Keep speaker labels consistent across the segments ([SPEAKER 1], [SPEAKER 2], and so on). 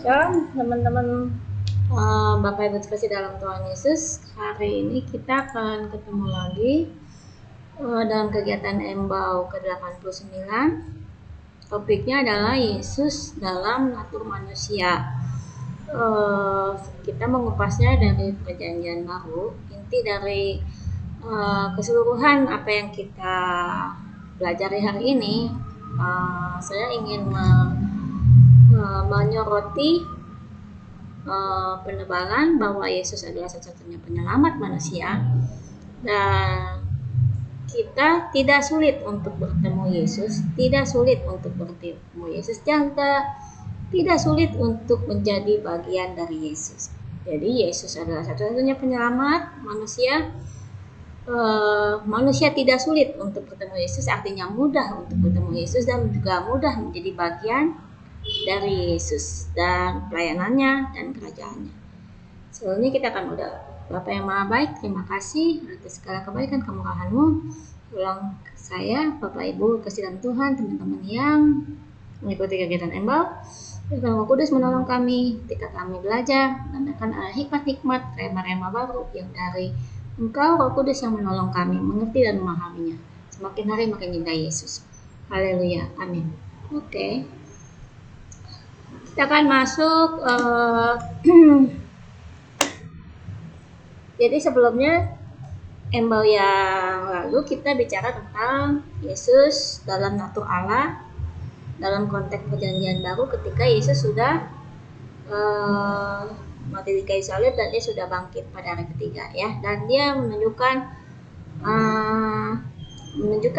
[SPEAKER 1] Shalom teman-teman, Bapak Ibu terkasih dalam Tuhan Yesus. Hari ini kita akan ketemu lagi dalam kegiatan Embau ke-89. Topiknya adalah Yesus dalam natur manusia. Kita mengupasnya dari Perjanjian Baru. Inti dari keseluruhan apa yang kita pelajari hari ini, saya ingin menyoroti penebalan bahwa Yesus adalah satu-satunya penyelamat manusia, dan kita tidak sulit untuk bertemu Yesus, tidak sulit untuk bertemu Yesus, juga tidak sulit untuk menjadi bagian dari Yesus. Jadi Yesus adalah satu-satunya penyelamat manusia. Manusia tidak sulit untuk bertemu Yesus, artinya mudah untuk bertemu Yesus dan juga mudah menjadi bagian dari Yesus dan pelayanannya dan kerajaannya. Sebelumnya kita akan berdoa. Bapa yang Maha Baik, terima kasih atas segala kebaikan kemurahan-Mu. Ulang saya, Bapak Ibu kasih dalam Tuhan, teman-teman yang mengikuti kegiatan Embau. Roh Kudus menolong kami ketika kami belajar, menandakan hikmat-hikmat, rema-rema baru yang dari Engkau, Roh Kudus, yang menolong kami mengerti dan memahaminya. Semakin hari makin cinta Yesus. Haleluya, amin. Oke. Kita akan masuk. Jadi sebelumnya Embau yang lalu kita bicara tentang Yesus dalam natur Allah dalam konteks Perjanjian Baru, ketika Yesus sudah mati di kayu salib dan dia sudah bangkit pada hari ketiga, ya, dan dia menunjukkan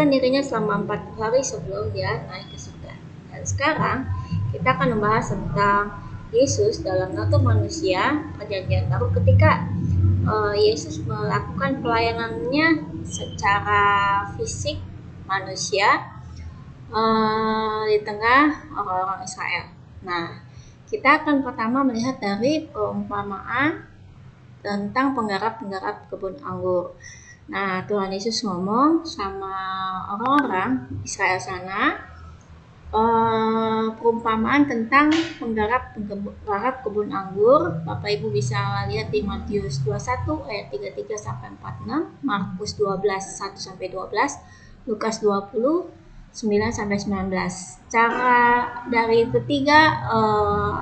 [SPEAKER 1] dirinya selama 40 hari sebelum dia naik ke surga. Dan sekarang kita akan membahas tentang Yesus dalam natur manusia Perjanjian Baru, ketika Yesus melakukan pelayanannya secara fisik manusia di tengah orang-orang Israel. Nah, kita akan pertama melihat dari perumpamaan tentang penggarap-penggarap kebun anggur. Nah, Tuhan Yesus ngomong sama orang-orang Israel sana, perumpamaan tentang penggarap kebun anggur. Bapak Ibu bisa lihat di Matius 21 ayat 33 sampai 46, Markus 12 1 sampai 12, Lukas 20 9 sampai 19. Cara dari ketiga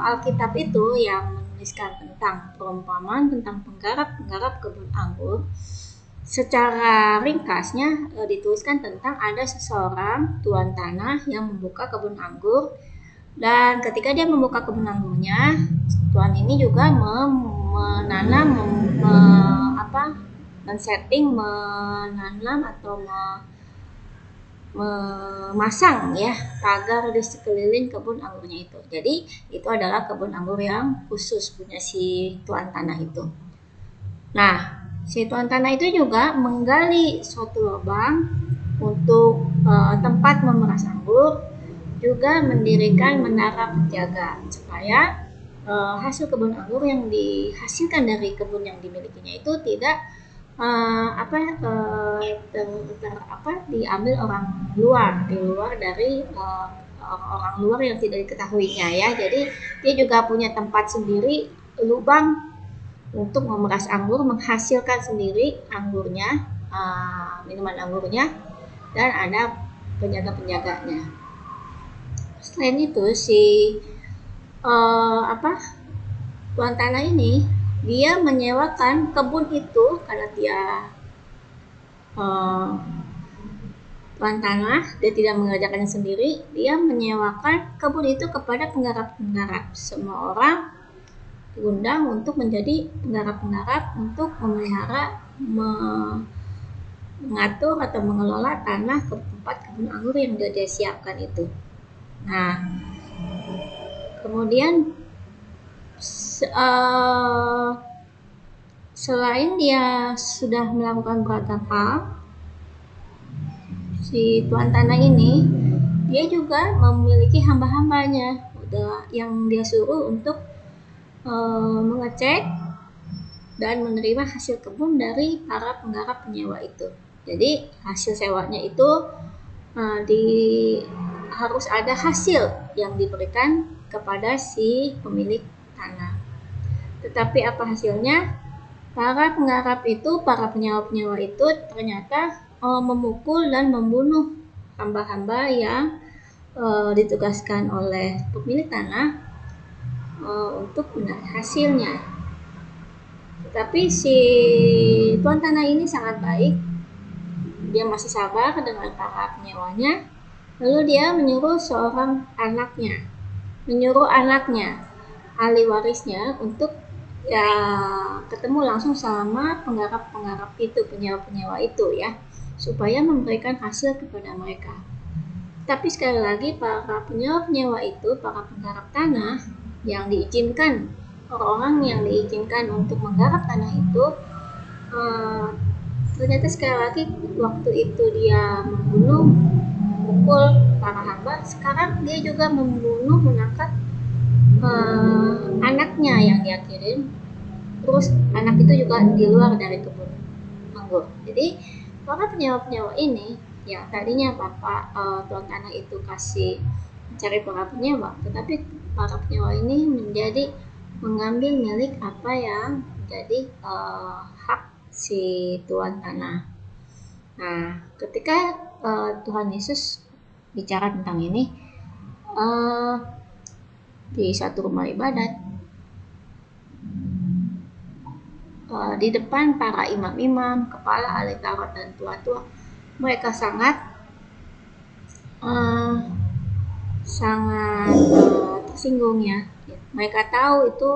[SPEAKER 1] Alkitab itu yang menuliskan tentang perumpamaan tentang penggarap kebun anggur. Secara ringkasnya dituliskan tentang ada seseorang tuan tanah yang membuka kebun anggur, dan ketika dia membuka kebun anggurnya, tuan ini juga menanam, menanam atau memasang, ya, pagar di sekeliling kebun anggurnya itu. Jadi itu adalah kebun anggur yang khusus punya si tuan tanah itu. Nah, si tuan tanah itu juga menggali suatu lubang untuk tempat memeras anggur, juga mendirikan menara penjaga supaya hasil kebun anggur yang dihasilkan dari kebun yang dimilikinya itu tidak diambil orang luar, di luar dari orang luar yang tidak diketahuinya, ya. Jadi dia juga punya tempat sendiri, lubang untuk memeras anggur, menghasilkan sendiri anggurnya, minuman anggurnya, dan ada penjaga-penjaganya. Selain itu, si tuan tanah ini dia menyewakan kebun itu karena dia tuan tanah, dia tidak mengerjakannya sendiri. Dia menyewakan kebun itu kepada penggarap-penggarap. Semua orang diundang untuk menjadi penggarap-penggarap untuk memelihara, mengatur atau mengelola tanah ke tempat kebun anggur yang sudah dia siapkan itu. Nah, kemudian selain dia sudah melakukan beragam hal, si tuan tanah ini dia juga memiliki hamba-hambanya yang dia suruh untuk mengecek dan menerima hasil kebun dari para penggarap penyewa itu. Jadi hasil sewanya itu harus ada hasil yang diberikan kepada si pemilik tanah. Tetapi apa hasilnya? Para penggarap itu, para penyewa-penyewa itu ternyata memukul dan membunuh hamba-hamba yang ditugaskan oleh pemilik tanah untuk menarik hasilnya. Tetapi si tuan tanah ini sangat baik, dia masih sabar dengan para penyewanya. Lalu dia menyuruh anaknya, ahli warisnya, untuk ketemu langsung sama penggarap itu, penyewa-penyewa itu ya, supaya memberikan hasil kepada mereka. Tapi sekali lagi, para penyewa-penyewa itu, para penggarap tanah yang diizinkan, orang-orang yang diizinkan untuk menggarap tanah itu, ternyata sekali lagi waktu itu dia memukul para hamba, sekarang dia juga menangkap anaknya yang dia kirim. Terus anak itu juga di luar dari kebun anggur. Jadi para penyewa-penyewa ini yang tadinya bapak tuan tanah itu kasih mencari para penyewa, tetapi para penyewa ini mengambil milik apa yang menjadi hak si tuan tanah. Nah, ketika Tuhan Yesus bicara tentang ini di satu rumah ibadat, di depan para imam-imam, kepala ahli Taurat dan tua-tua, mereka sangat tersinggung ya. Mereka tahu itu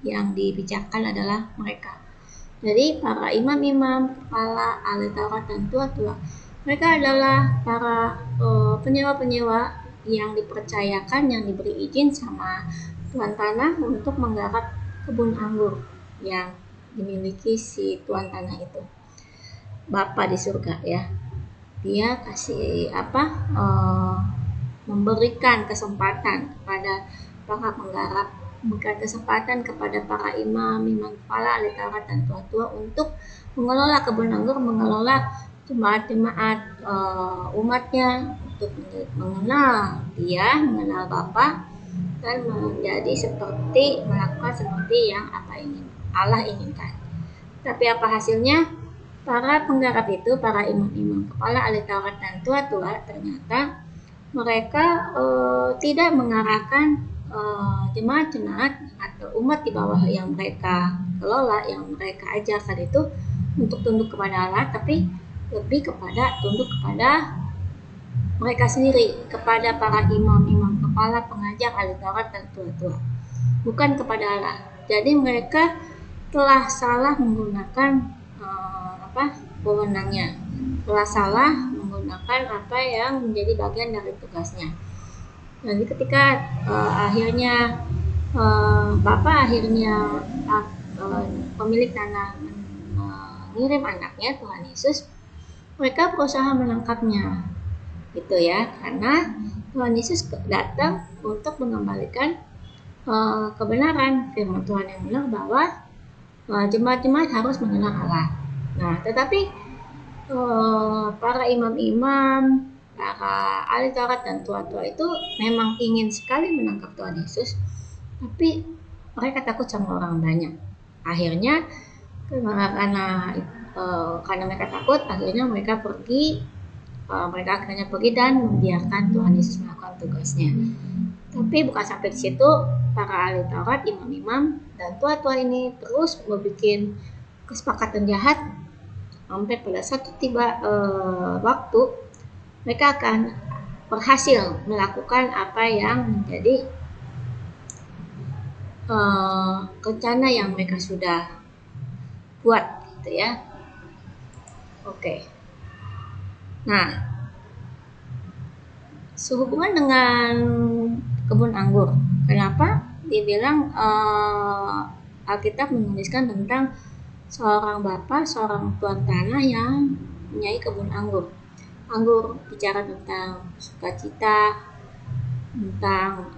[SPEAKER 1] yang dibicarakan adalah mereka. Jadi para imam-imam, kepala ahli Taurat dan tua-tua, mereka adalah para penyewa-penyewa yang dipercayakan, yang diberi izin sama tuan tanah untuk menggarap kebun anggur yang dimiliki si tuan tanah itu, Bapa di surga ya. Dia kasih memberikan kesempatan kepada para penggarap, memberikan kesempatan kepada para imam, kepala ahli Taurat dan tua-tua untuk mengelola kebun anggur, mengelola jemaat-jemaat umatnya, untuk mengenal dia, mengenal Bapa, dan melakukan seperti yang Allah inginkan. Tapi apa hasilnya? Para penggarap itu, para imam-imam, kepala ahli Taurat dan tua-tua, ternyata mereka tidak mengarahkan jemaat-jemaat atau umat di bawah yang mereka kelola, yang mereka ajarkan itu untuk tunduk kepada Allah, tapi lebih kepada tunduk kepada mereka sendiri, kepada para imam-imam, kepala pengajar ahli Taurat dan tua-tua, bukan kepada Allah. Jadi mereka telah salah menggunakan wewenangnya, telah salah menggunakan apa yang menjadi bagian dari tugasnya. Jadi ketika pemilik tanah mengirim anaknya, Tuhan Yesus, mereka berusaha menangkapnya, gitu ya, karena Tuhan Yesus datang untuk mengembalikan kebenaran firman Tuhan yang benar, bahwa jemaat-jemaat harus mengenal Allah. Nah, tetapi para imam-imam, para ahli Taurat dan tua-tua itu memang ingin sekali menangkap Tuhan Yesus, tapi mereka takut sama orang banyak. Akhirnya karena mereka takut, akhirnya mereka pergi dan membiarkan Tuhan Yesus melakukan tugasnya. Tapi bukan sampai di situ, para ahli Taurat, imam-imam dan tua-tua ini terus membuat kesepakatan jahat, sampai pada satu waktu mereka akan berhasil melakukan apa yang menjadi rencana yang mereka sudah buat, gitu ya. Oke. Nah, sehubungan dengan kebun anggur, kenapa dibilang Alkitab menuliskan tentang seorang bapak, seorang tuan tanah yang mempunyai kebun anggur. Anggur bicara tentang sukacita, tentang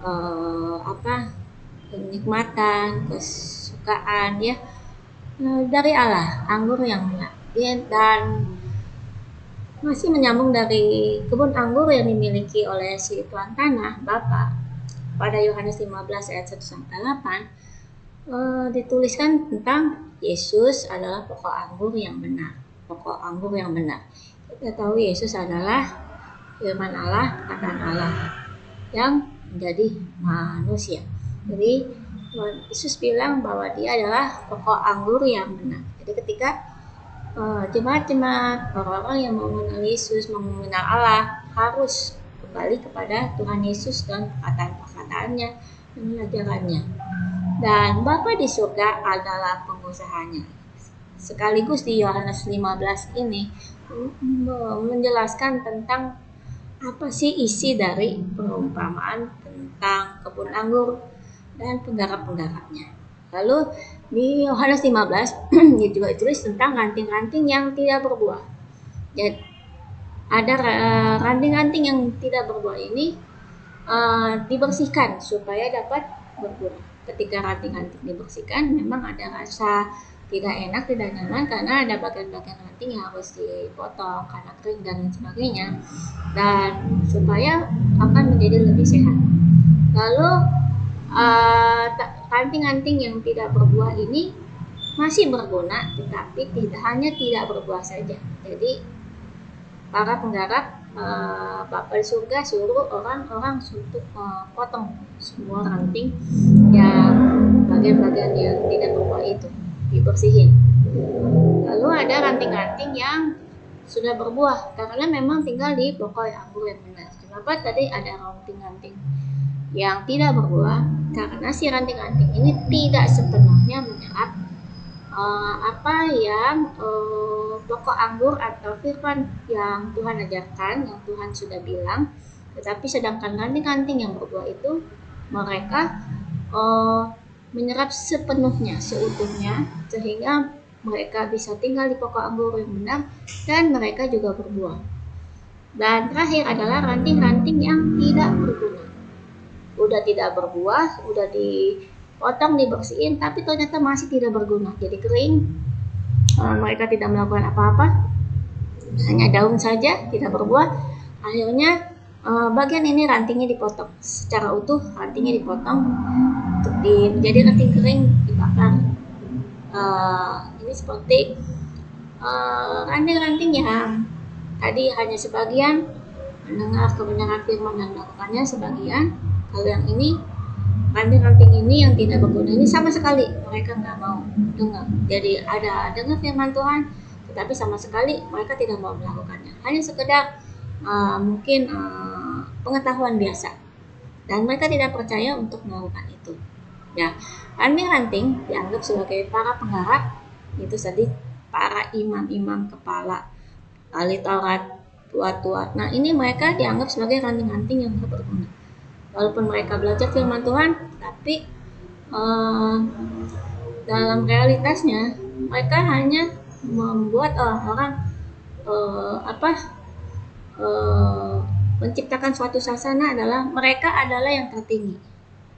[SPEAKER 1] kenikmatan, kesukaan ya, dari Allah, anggur yang mulia. Dan masih menyambung dari kebun anggur yang dimiliki oleh si tuan tanah, Bapa, pada Yohanes 15 ayat 1-8, dituliskan tentang Yesus adalah pokok anggur yang benar. Pokok anggur yang benar. Kita tahu Yesus adalah firman Allah, perkataan Allah yang menjadi manusia. Jadi Yesus bilang bahwa dia adalah pokok anggur yang benar. Jadi ketika jemaat-jemaat, orang-orang yang mau mengenal Yesus, mau mengenal Allah, harus kembali kepada Tuhan Yesus dan perkataan-perkataannya dan ajarannya. Dan Bapa di surga adalah pengusahanya. Sekaligus di Yohanes 15 ini menjelaskan tentang apa sih isi dari perumpamaan tentang kebun anggur dan penggarap-penggarapnya. Lalu di Yohanes 15 juga ditulis tentang ranting-ranting yang tidak berbuah. Jadi ada ranting-ranting yang tidak berbuah ini dibersihkan supaya dapat berbuah. Ketika ranting-ranting dibersihkan, memang ada rasa tidak enak, tidak nyaman karena ada bagian-bagian ranting yang harus dipotong karena kering dan sebagainya, dan supaya akan menjadi lebih sehat. Lalu ranting-ranting yang tidak berbuah ini masih berguna, tetapi tidak berbuah saja. Jadi para penggarap Bapa di surga suruh orang-orang untuk potong semua ranting yang bagian-bagian yang tidak berbuah itu, dibersihin. Lalu ada ranting-ranting yang sudah berbuah karena memang tinggal di pokok anggur yang benar. Kenapa tadi ada ranting-ranting yang tidak berbuah? Karena si ranting-ranting ini tidak sepenuhnya menyerap apa yang pokok anggur atau firman yang Tuhan ajarkan, yang Tuhan sudah bilang. Tetapi sedangkan ranting-ranting yang berbuah itu mereka menyerap sepenuhnya, seutuhnya, sehingga mereka bisa tinggal di pokok anggur yang benar dan mereka juga berbuah. Dan terakhir adalah ranting-ranting yang tidak berguna. Udah tidak berbuah, udah dipotong, dibersihin, tapi ternyata masih tidak berguna, jadi kering. Mereka tidak melakukan apa-apa, hanya daun saja, tidak berbuah. Akhirnya bagian ini rantingnya dipotong secara utuh, rantingnya dipotong untuk menjadi ranting kering, dibakar. Ini seperti ranting-ranting yang tadi hanya sebagian mendengar kebenaran firman dan melakukannya sebagian. Kalau yang ini, ranting-ranting ini yang tidak berguna ini sama sekali mereka nggak mau dengar. Jadi ada dengar firman Tuhan, tetapi sama sekali mereka tidak mau melakukannya. Hanya sekedar mungkin pengetahuan biasa, dan mereka tidak percaya untuk melakukan itu. Ya, ranting-ranting dianggap sebagai para penggarap, itu tadi para imam-imam kepala ahli Taurat, tua-tua. Nah, ini mereka dianggap sebagai ranting-ranting yang tidak berguna. Walaupun mereka belajar firman Tuhan, tapi dalam realitasnya mereka hanya membuat orang-orang menciptakan suatu sasana adalah mereka adalah yang tertinggi,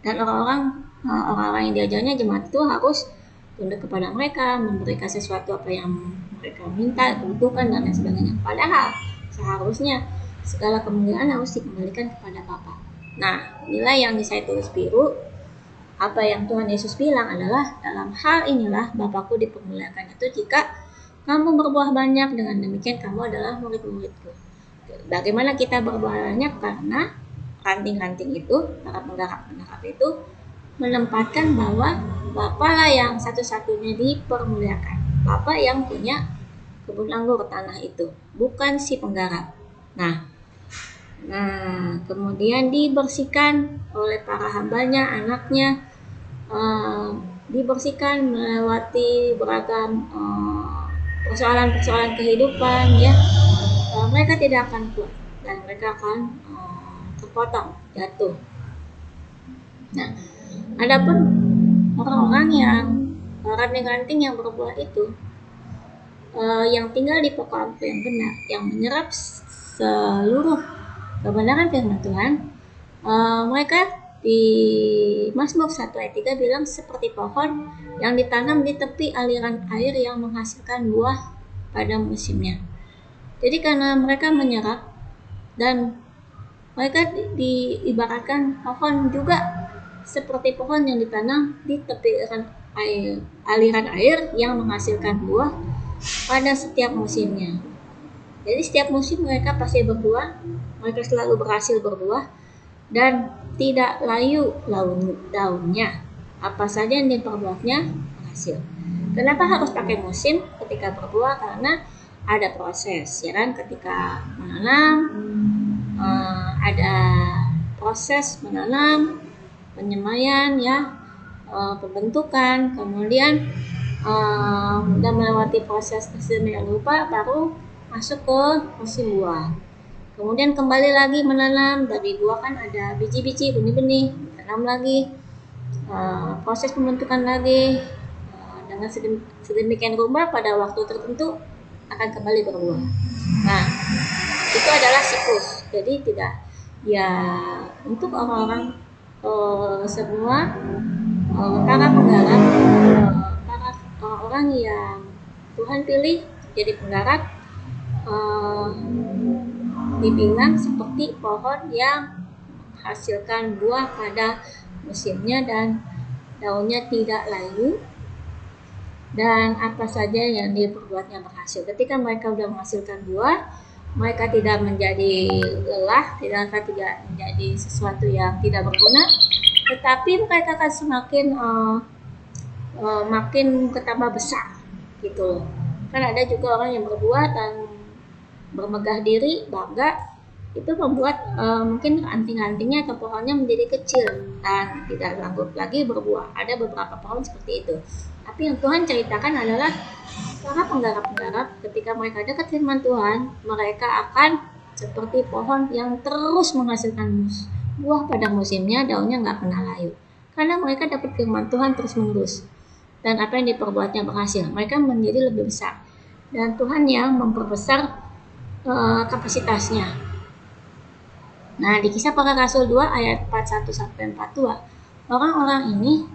[SPEAKER 1] dan orang-orang yang diajarnya jemaat itu harus tunduk kepada mereka, memberikan sesuatu apa yang mereka minta, butuhkan dan lain sebagainya. Padahal seharusnya segala kemuliaan harus dikembalikan kepada Bapa. Nah, inilah yang saya tulis biru. Apa yang Tuhan Yesus bilang adalah, dalam hal inilah Bapakku dipermuliakan, itu jika kamu berbuah banyak, dengan demikian kamu adalah murid-muridku. Bagaimana kita berbuah banyak? Karena ranting-ranting itu, para penggarap-penggarap itu menempatkan bahwa Bapa lah yang satu-satunya dipermuliakan. Bapa yang punya kebun anggur tanah itu, bukan si penggarap. Nah, kemudian dibersihkan oleh para hambanya, anaknya, dibersihkan melewati beragam persoalan-persoalan kehidupan, ya. Mereka tidak akan kuat dan mereka akan terpotong, jatuh. Nah, adapun orang-orang yang ranting-ranting yang berbuah itu, yang tinggal di pokok anggur yang benar, yang menyerap seluruh kebenaran firman Tuhan, mereka di Mazmur 1 ayat 3 bilang seperti pohon yang ditanam di tepi aliran air yang menghasilkan buah pada musimnya. Jadi karena mereka menyerap dan Mereka diibaratkan pohon juga seperti pohon yang ditanam di tepi aliran air yang menghasilkan buah pada setiap musimnya. Jadi setiap musim mereka pasti berbuah, mereka selalu berhasil berbuah dan tidak layu daunnya. Apa saja yang diperbuatnya berhasil. Kenapa harus pakai musim ketika berbuah? Karena ada proses, ya kan? Ketika menanam ada proses menanam, penyemaian, ya, pembentukan, kemudian udah melewati proses sedemikian rupa baru masuk ke musim buah. Kemudian kembali lagi menanam, dari buah kan ada biji-biji, benih-benih, tanam lagi, proses pembentukan lagi, dengan sedemikian rupa pada waktu tertentu akan kembali berbuah. Nah, itu adalah siklus. Jadi tidak, ya, untuk orang-orang semua para penggarap, para orang yang Tuhan pilih jadi penggarap, dipinang seperti pohon yang menghasilkan buah pada musimnya dan daunnya tidak layu, dan apa saja yang diperbuatnya berhasil. Ketika mereka sudah menghasilkan buah, mereka tidak menjadi lelah, tidak menjadi sesuatu yang tidak berguna, tetapi mereka akan semakin makin bertambah besar, gitu. Kan ada juga orang yang berbuah dan bermegah diri, bangga, itu membuat mungkin anting-antingnya atau pohonnya menjadi kecil dan tidak sanggup lagi berbuah. Ada beberapa pohon seperti itu. Tapi yang Tuhan ceritakan adalah para penggarap-penggarap, ketika mereka dekat firman Tuhan, mereka akan seperti pohon yang terus menghasilkan buah pada musimnya, daunnya nggak pernah layu. Karena mereka dapat firman Tuhan terus-menerus. Dan apa yang diperbuatnya berhasil. Mereka menjadi lebih besar. Dan Tuhan yang memperbesar kapasitasnya. Nah, di Kisah Para Rasul 2 ayat 41-42, orang-orang ini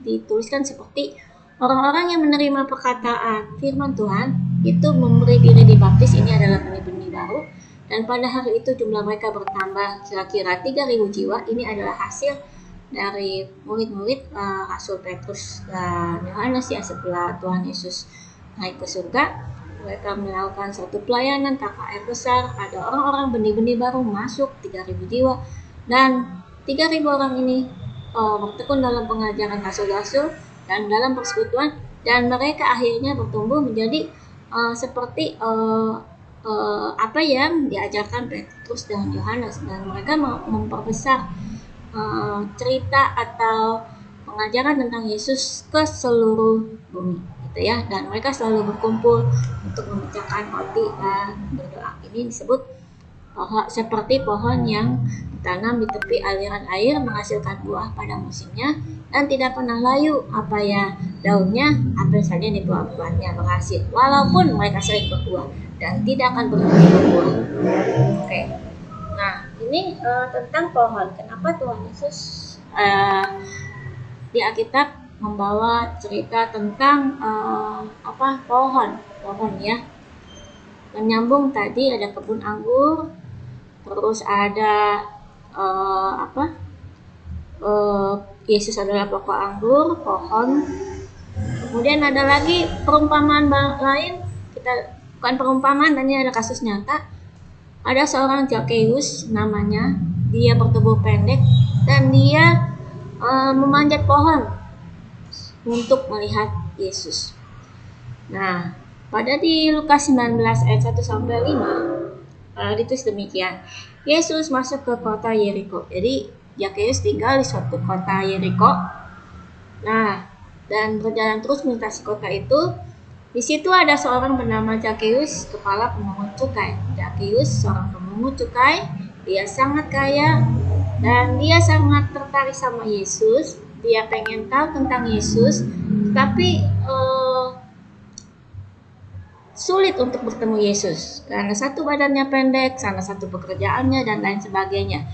[SPEAKER 1] dituliskan seperti orang-orang yang menerima perkataan firman Tuhan, itu memberi diri dibaptis. Ini adalah benih-benih baru, dan pada hari itu jumlah mereka bertambah kira-kira 3.000 jiwa. Ini adalah hasil dari murid-murid Rasul Petrus dan Yohanes, ya, setelah Tuhan Yesus naik ke surga. Mereka melakukan suatu pelayanan KKR besar, ada orang-orang benih-benih baru masuk 3.000 jiwa, dan 3.000 orang ini bertekun dalam pengajaran rasul-rasul dan dalam persekutuan, dan mereka akhirnya bertumbuh menjadi seperti apa yang diajarkan Petrus dan Yohanes, dan mereka memperbesar cerita atau pengajaran tentang Yesus ke seluruh bumi, gitu ya. Dan mereka selalu berkumpul untuk memecahkan roti dan berdoa. Ini disebut seperti pohon yang ditanam di tepi aliran air, menghasilkan buah pada musimnya dan tidak pernah layu. Apa ya daunnya, apa saja yang dibuatnya berhasil, walaupun mereka sering berbuah dan tidak akan berhenti berbuah. Oke. Nah, ini tentang pohon. Kenapa Tuhan Yesus di Alkitab membawa cerita tentang pohon ya. Menyambung tadi ada kebun anggur, terus ada Yesus adalah pokok anggur, pohon. Kemudian ada lagi perumpamaan lain, bukan perumpamaan, dan ini ada kasus nyata. Ada seorang Zakeus namanya, dia bertubuh pendek dan dia memanjat pohon untuk melihat Yesus. Nah, pada di Lukas 19 ayat 1-5 ditulis demikian. Yesus masuk ke kota Yeriko. Jadi Zakeus tinggal di suatu kota Yeriko. Nah, dan berjalan terus melintasi kota itu. Di situ ada seorang bernama Zakeus, kepala pemungut cukai. Zakeus seorang pemungut cukai, dia sangat kaya dan dia sangat tertarik sama Yesus. Dia pengen tahu tentang Yesus, tapi sulit untuk bertemu Yesus karena satu badannya pendek, salah satu pekerjaannya dan lain sebagainya.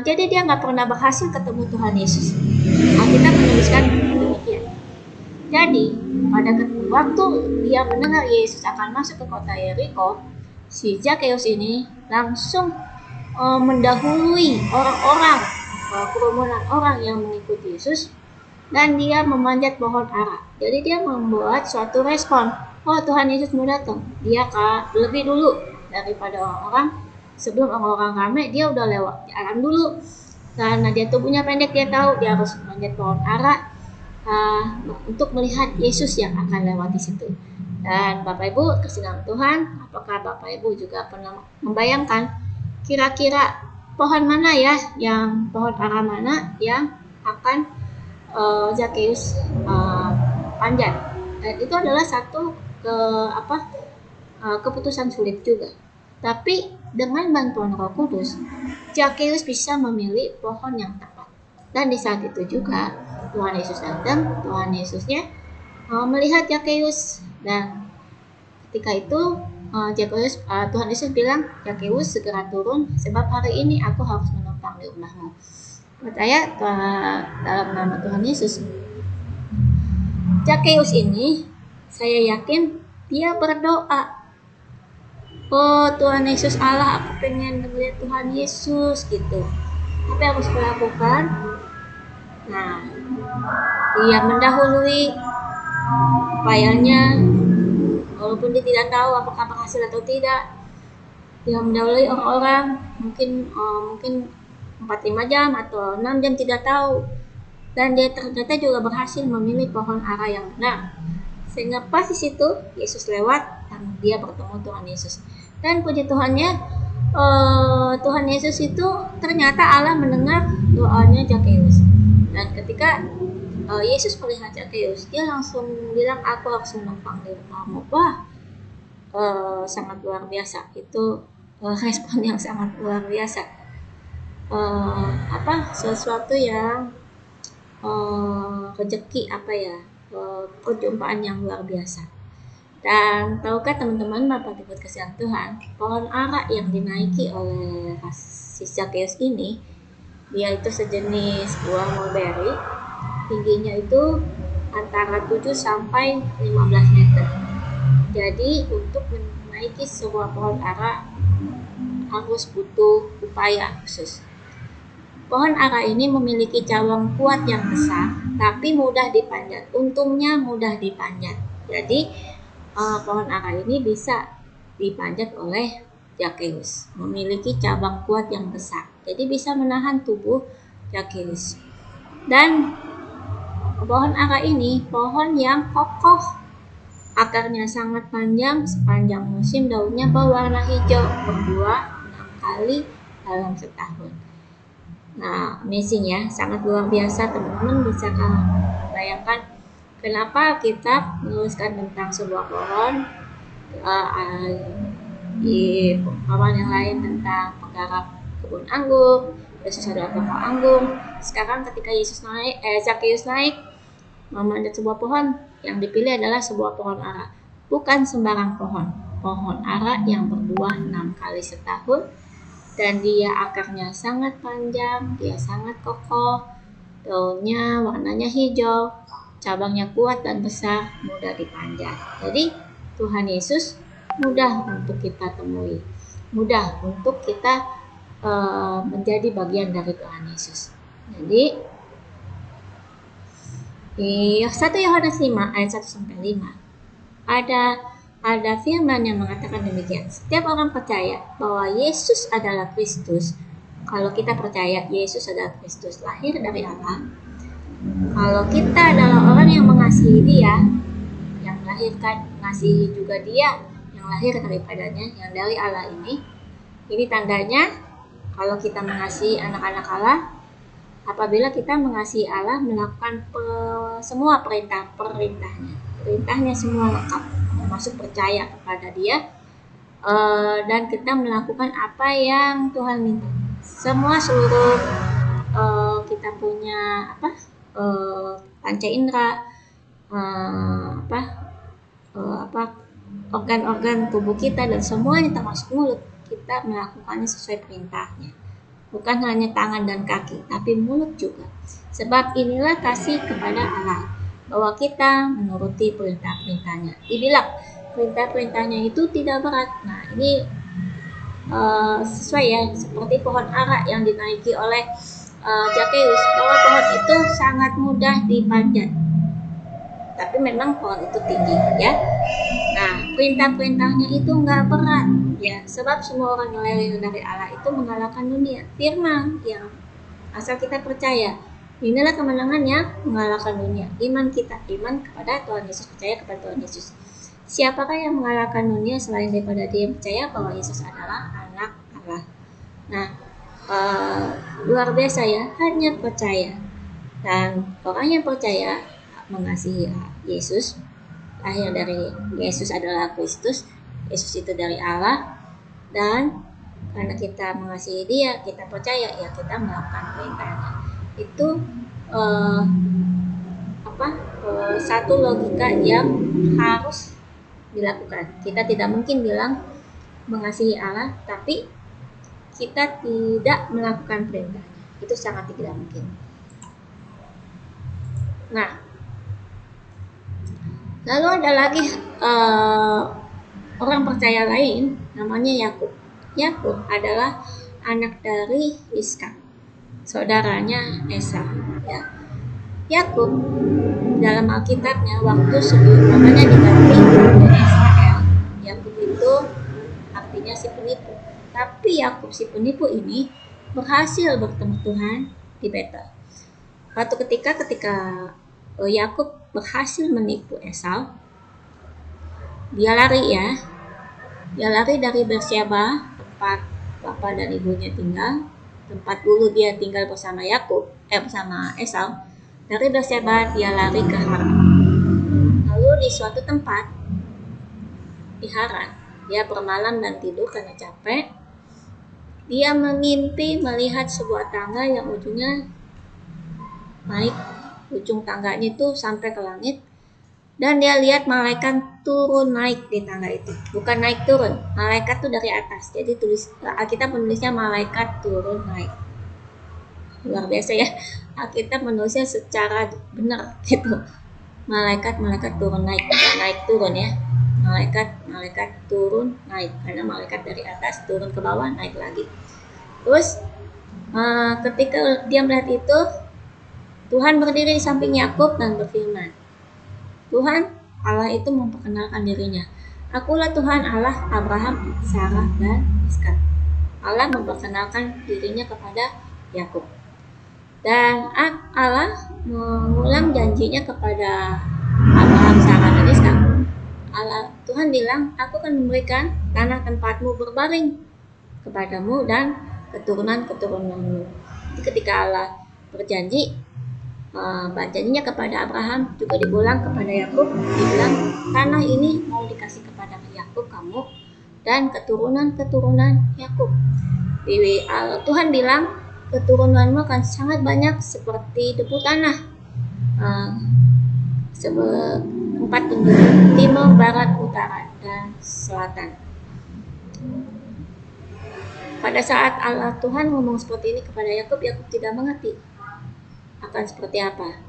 [SPEAKER 1] Jadi dia nggak pernah berhasil ketemu Tuhan Yesus. Alkitab menuliskan demikian. Jadi pada waktu dia mendengar Yesus akan masuk ke kota Yeriko, si Zakeus ini langsung mendahului orang-orang, kerumunan orang yang mengikuti Yesus, dan dia memanjat pohon ara. Jadi dia membuat suatu respon. Oh, Tuhan Yesus mau datang. Dia lebih dulu daripada orang-orang. Sebelum orang-orang ramai, dia udah lewat jalan dulu. Karena dia tubuhnya pendek, dia tahu dia harus memanjat pohon ara untuk melihat Yesus yang akan lewat di situ. Dan Bapak Ibu, kasih dalam Tuhan, apakah Bapak Ibu juga pernah membayangkan kira-kira pohon mana ya, pohon ara mana yang akan Zakheus panjat? Dan itu adalah satu keputusan sulit juga. Tapi dengan bantuan Roh Kudus, Zakheus bisa memilih pohon yang tepat. Dan di saat itu juga Tuhan Yesus datang, Tuhan Yesusnya melihat Zakheus, dan ketika itu Tuhan Yesus bilang, Zakheus segera turun, sebab hari ini aku harus menumpang di rumahmu. Percaya dalam nama Tuhan Yesus, Zakheus ini saya yakin dia berdoa, oh Tuhan Yesus Allah, aku pengen melihat Tuhan Yesus gitu. Apa yang harus kulakukan? Nah, dia mendahului upayanya, walaupun dia tidak tahu apakah berhasil atau tidak. Dia mendahului orang-orang, mungkin 4-5 jam atau 6 jam, tidak tahu. Dan dia ternyata juga berhasil memilih pohon ara yang benar. Sehingga pas di situ Yesus lewat dan dia bertemu Tuhan Yesus. Dan puji Tuhannya, Tuhan Yesus itu ternyata Allah mendengar doanya Zakheus. Dan ketika Yesus melihat Zakheus, dia langsung bilang, aku harus menumpang di rumahmu. Wah, sangat luar biasa. Itu respon yang sangat luar biasa. Sesuatu yang rezeki, perjumpaan yang luar biasa. Dan tahukah teman-teman, Bapak Ibu kasihan Tuhan, pohon ara yang dinaiki oleh si Zakheus ini, dia itu sejenis buah mulberry, tingginya itu antara 7 sampai 15 meter. Jadi untuk menaiki sebuah pohon ara harus butuh upaya khusus. Pohon ara ini memiliki cabang kuat yang besar, tapi mudah dipanjat. Untungnya mudah dipanjat. Jadi pohon ara ini bisa dipanjat oleh Zakheus. Memiliki cabang kuat yang besar, jadi bisa menahan tubuh Zakheus. Dan pohon ara ini pohon yang kokoh. Akarnya sangat panjang, sepanjang musim daunnya berwarna hijau, berbuah 6 kali dalam setahun. Nah, amazing ya, sangat luar biasa. Teman-teman bisa bayangkan kenapa kita menuliskan tentang sebuah pohon. Di papan yang lain tentang penggarap kebun anggur, Yesus adalah toko anggur. Sekarang ketika Zakheus naik memanjat sebuah pohon, yang dipilih adalah sebuah pohon ara. Bukan sembarang pohon ara yang berbuah 6 kali setahun, dan dia akarnya sangat panjang, dia sangat kokoh, daunnya warnanya hijau, cabangnya kuat dan besar, mudah dipanjat. Jadi Tuhan Yesus mudah untuk kita temui, mudah untuk kita menjadi bagian dari Tuhan Yesus. Jadi di 1 Yohanes 5 ayat 1-5 ada firman yang mengatakan demikian. Setiap orang percaya bahwa Yesus adalah Kristus. Kalau kita percaya Yesus adalah Kristus, lahir dari Allah. Kalau kita adalah orang yang mengasihi Dia, yang melahirkan, mengasihi juga Dia yang lahir daripadanya, yang dari Allah ini tandanya kalau kita mengasihi anak-anak Allah. Apabila kita mengasihi Allah, melakukan semua perintahnya semua lengkap, termasuk percaya kepada Dia, dan kita melakukan apa yang Tuhan minta. Seluruh kita punya panca indera, organ-organ tubuh kita dan semuanya termasuk mulut, kita melakukannya sesuai perintahnya. Bukan hanya tangan dan kaki, tapi mulut juga. Sebab inilah kasih kepada Allah, bahwa kita menuruti perintah-perintahnya. Dibilang perintah-perintahnya itu tidak berat. Nah, ini sesuai ya, seperti pohon ara yang dinaiki oleh Zakheus, bahwa pohon itu sangat mudah dipanjat. Tapi memang pohon itu tinggi ya. Nah, perintah-perintahnya itu nggak berat ya, sebab semua orang yang lahir dari Allah itu mengalahkan dunia. Firman yang asal kita percaya, inilah kemenangannya mengalahkan dunia. Iman kita, iman kepada Tuhan Yesus, percaya kepada Tuhan Yesus. Siapakah yang mengalahkan dunia selain daripada dia yang percaya bahwa Yesus adalah anak Allah. Nah, luar biasa ya, hanya percaya. Dan orang yang percaya mengasihi Yesus, lahir dari Yesus adalah Kristus, Yesus itu dari Allah, dan karena kita mengasihi dia, kita percaya ya, kita melakukan perintahnya. Itu satu logika yang harus dilakukan. Kita tidak mungkin bilang mengasihi Allah tapi kita tidak melakukan perintahnya. Itu sangat tidak mungkin. Nah, lalu ada lagi orang percaya lain, namanya Yakub. Yakub adalah anak dari Iskak, saudaranya Esau. Ya. Yakub dalam Alkitabnya waktu sebelum namanya diganti menjadi Israel, Yakub itu artinya si penipu. Tapi Yakub si penipu ini berhasil bertemu Tuhan di Betel. Suatu ketika Yakub berhasil menipu Esau, dia lari ya. Dia lari dari Beersheba, tempat bapak dan ibunya tinggal, tempat dulu dia tinggal bersama bersama Esau. Dari Beersheba dia lari ke Haran. Lalu di suatu tempat di Haran, dia bermalam dan tidur karena capek. Dia mengimpi melihat sebuah tangga yang ujungnya naik, ujung tangganya itu sampai ke langit. Dan dia lihat malaikat turun naik di tangga itu. Bukan naik turun, malaikat tuh dari atas. Jadi Alkitab menulisnya malaikat turun naik. Luar biasa ya, Alkitab menulisnya secara benar gitu. Malaikat turun naik, bukan naik turun ya. Malaikat turun naik, karena malaikat dari atas turun ke bawah naik lagi. Terus ketika dia melihat itu, Tuhan berdiri di samping Yakub dan berfirman. Tuhan Allah itu memperkenalkan dirinya. Akulah Tuhan Allah Abraham, Sarah, dan Iskak. Allah memperkenalkan dirinya kepada Yakub. Dan Allah mengulang janjinya kepada Abraham, Sarah, dan Iskak. Tuhan bilang, aku akan memberikan tanah tempatmu berbaring kepadamu dan keturunan-keturunanmu. Jadi ketika Allah berjanji, janjinya kepada Abraham juga diulang kepada Yakub. Dibilang tanah ini mau dikasih kepada Yakub, kamu dan keturunan Yakub. Tuhan bilang keturunanmu akan sangat banyak seperti debu tanah, empat penjuru, timur, barat, utara, dan selatan. Pada saat Allah Tuhan ngomong seperti ini kepada Yakub, Yakub tidak mengerti akan seperti apa.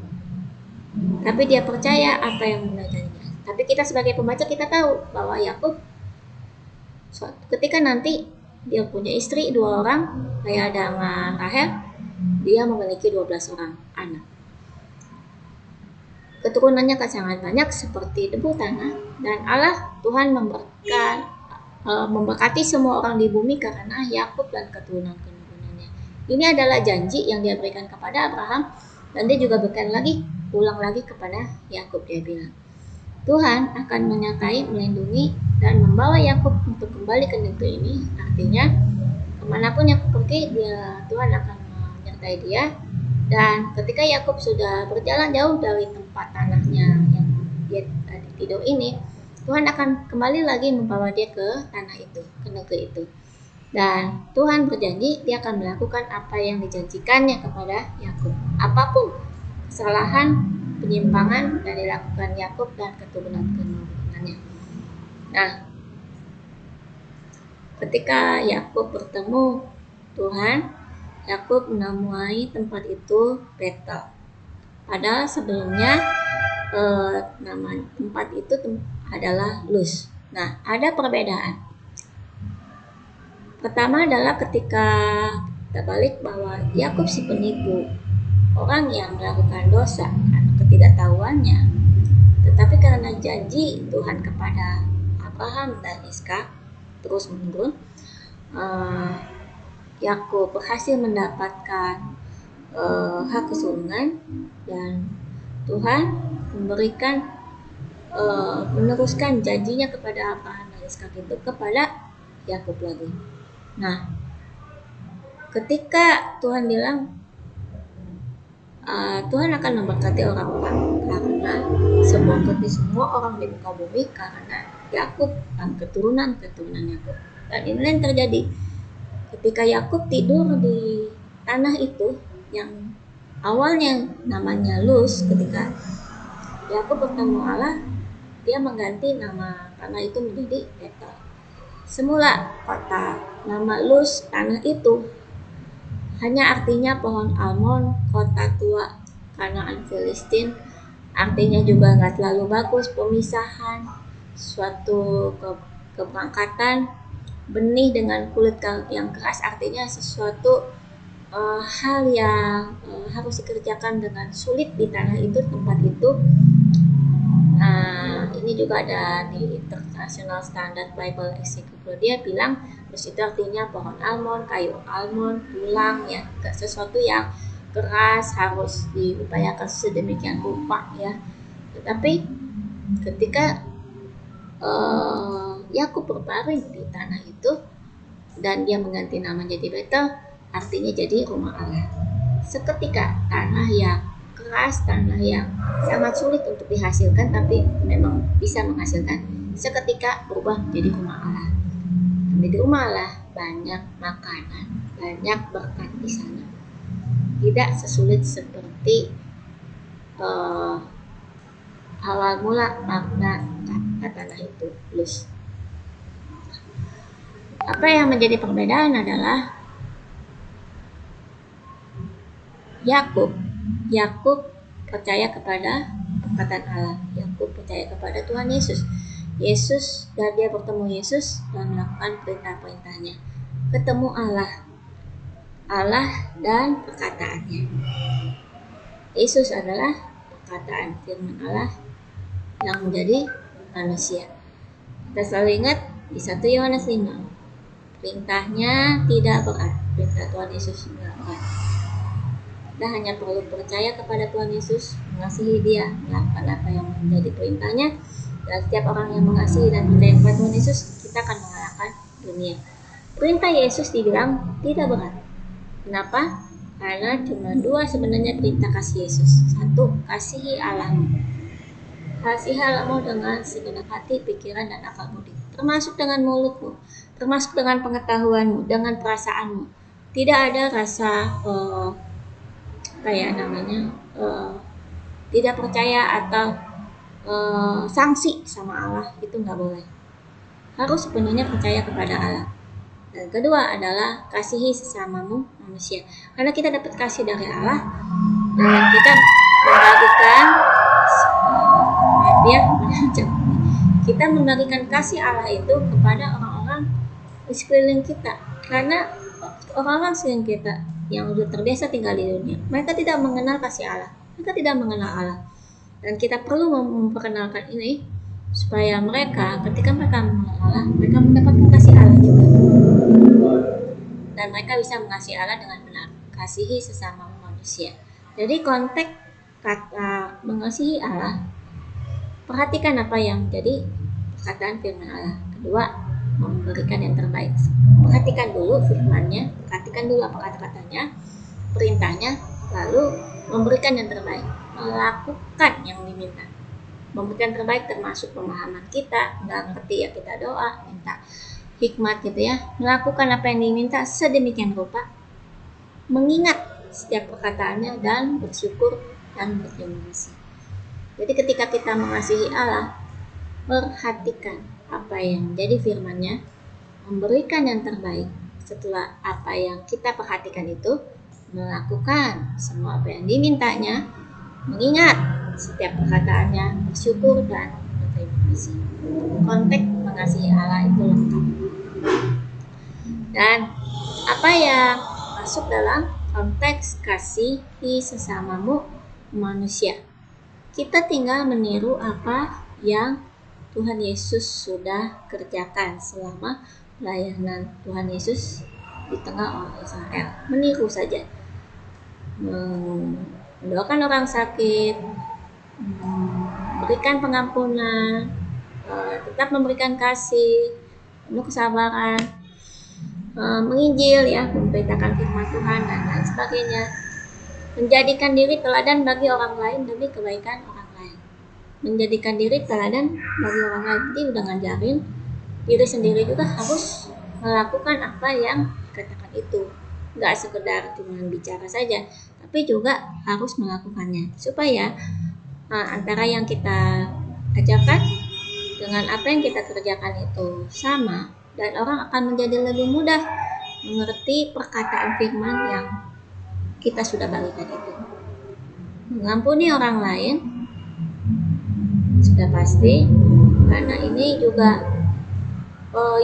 [SPEAKER 1] Tapi dia percaya apa yang menajanya. Tapi kita sebagai pembaca kita tahu bahwa Yakub ketika nanti dia punya istri 2 orang, Lea dengan Rahel, dia memiliki 12 orang anak. Keturunannya akan sangat banyak seperti debu tanah, dan Allah Tuhan memberkati semua orang di bumi karena Yakub dan keturunannya. Ini adalah janji yang dia berikan kepada Abraham, dan dia juga ulang lagi kepada Yakub. Dia bilang, Tuhan akan menyertai, melindungi, dan membawa Yakub untuk kembali ke negeri ini. Artinya, kemanapun Yakub pergi, Tuhan akan menyertai dia. Dan ketika Yakub sudah berjalan jauh dari tempat tanahnya yang dia tidur ini, Tuhan akan kembali lagi membawa dia ke tanah itu, ke negeri itu. Dan Tuhan berjanji dia akan melakukan apa yang dijanjikannya kepada Yakub. Apapun kesalahan, penyimpangan yang dilakukan Yakub dan keturunannya. Nah, ketika Yakub bertemu Tuhan, Yakub menamai tempat itu Betel. Padahal sebelumnya nama tempat itu adalah Luz. Nah, ada perbedaan. Pertama adalah ketika kita balik bahwa Yakub si penipu, orang yang melakukan dosa karena ketidaktahuannya, tetapi karena janji Tuhan kepada Abraham dan Iskak terus menurun, Yakub berhasil mendapatkan hak keturunan, dan Tuhan memberikan meneruskan janjinya kepada Abraham dan Iskak itu kepada Yakub lagi. Nah, ketika Tuhan bilang Tuhan akan memberkati orang-orang karena semua orang di muka bumi karena Yakub dan keturunan Yakub. Dan ini yang terjadi ketika Yakub tidur di tanah itu yang awalnya namanya Luz. Ketika Yakub bertemu Allah, dia mengganti nama tanah itu menjadi Betel. Semula kota nama Luz tanah itu hanya artinya pohon almond, kota tua Kanaan Filistin. Artinya juga nggak terlalu bagus, pemisahan, suatu keberangkatan. Benih dengan kulit yang keras artinya sesuatu hal yang harus dikerjakan dengan sulit di tanah itu, tempat itu. Nah, ini juga ada di International Standard Bible Encyclopedia bilang terus itu artinya pohon almond, kayu almond, tulang, ya, sesuatu yang keras harus diupayakan sedemikian rupa, ya. Tetapi ketika Yakub berbaring di tanah itu dan dia mengganti nama jadi Betel, artinya jadi rumah Allah. Seketika tanah yang keras, tanah yang sangat sulit untuk dihasilkan tapi memang bisa menghasilkan, seketika berubah menjadi rumah Allah. Di rumah Allah banyak makanan, banyak berkat di sana. Tidak sesulit seperti awal mula makna kata tanah itu, Luz. Apa yang menjadi perbedaan adalah Yakub percaya kepada perkataan Allah. Yakub percaya kepada Tuhan Yesus, dan dia bertemu Yesus dan melakukan perintah-perintahnya. Ketemu Allah dan perkataannya. Yesus adalah perkataan firman Allah yang menjadi manusia. Kita selalu ingat di 1 Yohanes 5, perintahnya tidak berat. Perintah Tuhan Yesus tidak berat. Kita hanya perlu percaya kepada Tuhan Yesus, mengasihi Dia, melakukan apa yang menjadi perintahnya, dan setiap orang yang mengasihi dan percaya kepada Tuhan Yesus, kita akan mengalahkan dunia. Perintah Yesus dibilang tidak berat. Kenapa? Karena cuma 2 sebenarnya perintah kasih Yesus. 1, kasihi Allahmu. Kasihi Allahmu dengan segenap hati, pikiran, dan akal budi, termasuk dengan mulutmu, termasuk dengan pengetahuanmu, dengan perasaanmu. Tidak ada rasa tidak percaya atau sanksi sama Allah, itu nggak boleh. Harus sepenuhnya percaya kepada Allah. Dan kedua adalah kasihi sesamamu manusia. Karena kita dapat kasih dari Allah, dan kita membagikan kasih Allah itu kepada orang-orang di sekeliling kita. Karena orang-orang sekeliling kita yang sudah terbiasa tinggal di dunia, mereka tidak mengenal kasih Allah, mereka tidak mengenal Allah, dan kita perlu memperkenalkan ini supaya mereka, ketika mereka mengenal Allah, mereka mendapatkan kasih Allah juga, dan mereka bisa mengasihi Allah dengan benar. Kasihi sesama manusia. Jadi konteks kata mengasihi Allah, perhatikan apa yang jadi perkataan firman Allah. Kedua, memberikan yang terbaik. Perhatikan dulu firman-Nya, perhatikan dulu apa kata-katanya, perintahnya, lalu memberikan yang terbaik, melakukan yang diminta. Memberikan terbaik termasuk pemahaman kita, nggak ngerti ya kita doa, minta hikmat gitu ya. Melakukan apa yang diminta sedemikian rupa, mengingat setiap perkataannya dan bersyukur dan berterima kasih. Jadi ketika kita mengasihi Allah, perhatikan apa yang jadi firman-Nya, memberikan yang terbaik. Setelah apa yang kita perhatikan itu, melakukan semua apa yang dimintanya, mengingat setiap perkataannya, bersyukur dan berterima kasih. Konteks mengasihi Allah itu lengkap. Dan apa yang masuk dalam konteks kasihi sesamamu manusia? Kita tinggal meniru apa yang Tuhan Yesus sudah kerjakan selama pelayanan Tuhan Yesus di tengah orang Israel. Meniru saja, mendoakan orang sakit, memberikan pengampunan, tetap memberikan kasih, penuh kesabaran, menginjil ya, memberitakan firman Tuhan dan lain sebagainya. Menjadikan diri teladan bagi orang lain demi kebaikan orang lain. Menjadikan diri teladan bagi orang lain. Jadi udah ngajarin diri sendiri juga harus melakukan apa yang dikatakan itu. Nggak sekedar cuma bicara saja, tapi juga harus melakukannya. Supaya antara yang kita ajarkan dengan apa yang kita kerjakan itu sama, dan orang akan menjadi lebih mudah mengerti perkataan firman yang kita sudah bagikan itu. Mengampuni orang lain sudah pasti, karena ini juga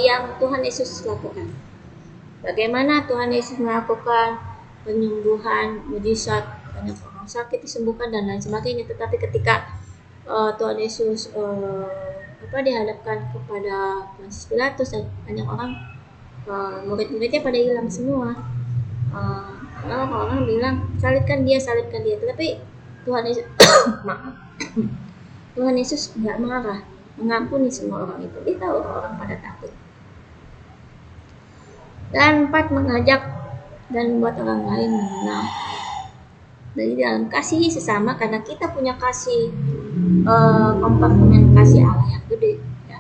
[SPEAKER 1] yang Tuhan Yesus lakukan. Bagaimana Tuhan Yesus melakukan penyembuhan, mujizat, banyak orang sakit disembuhkan dan lain sebagainya. Tetapi ketika Tuhan Yesus dihadapkan kepada Pontius Pilatus dan banyak orang, murid-muridnya pada hilang semua. Orang bilang salibkan dia, tetapi Tuhan Yesus Tuhan Yesus nggak marah, mengampuni semua orang itu. Dia tahu orang pada takut. Dan 4, mengajak dan membuat orang lain mengenal. Jadi dalam kasih sesama, karena kita punya kasih kompartemen kasih Allah yang gede ya.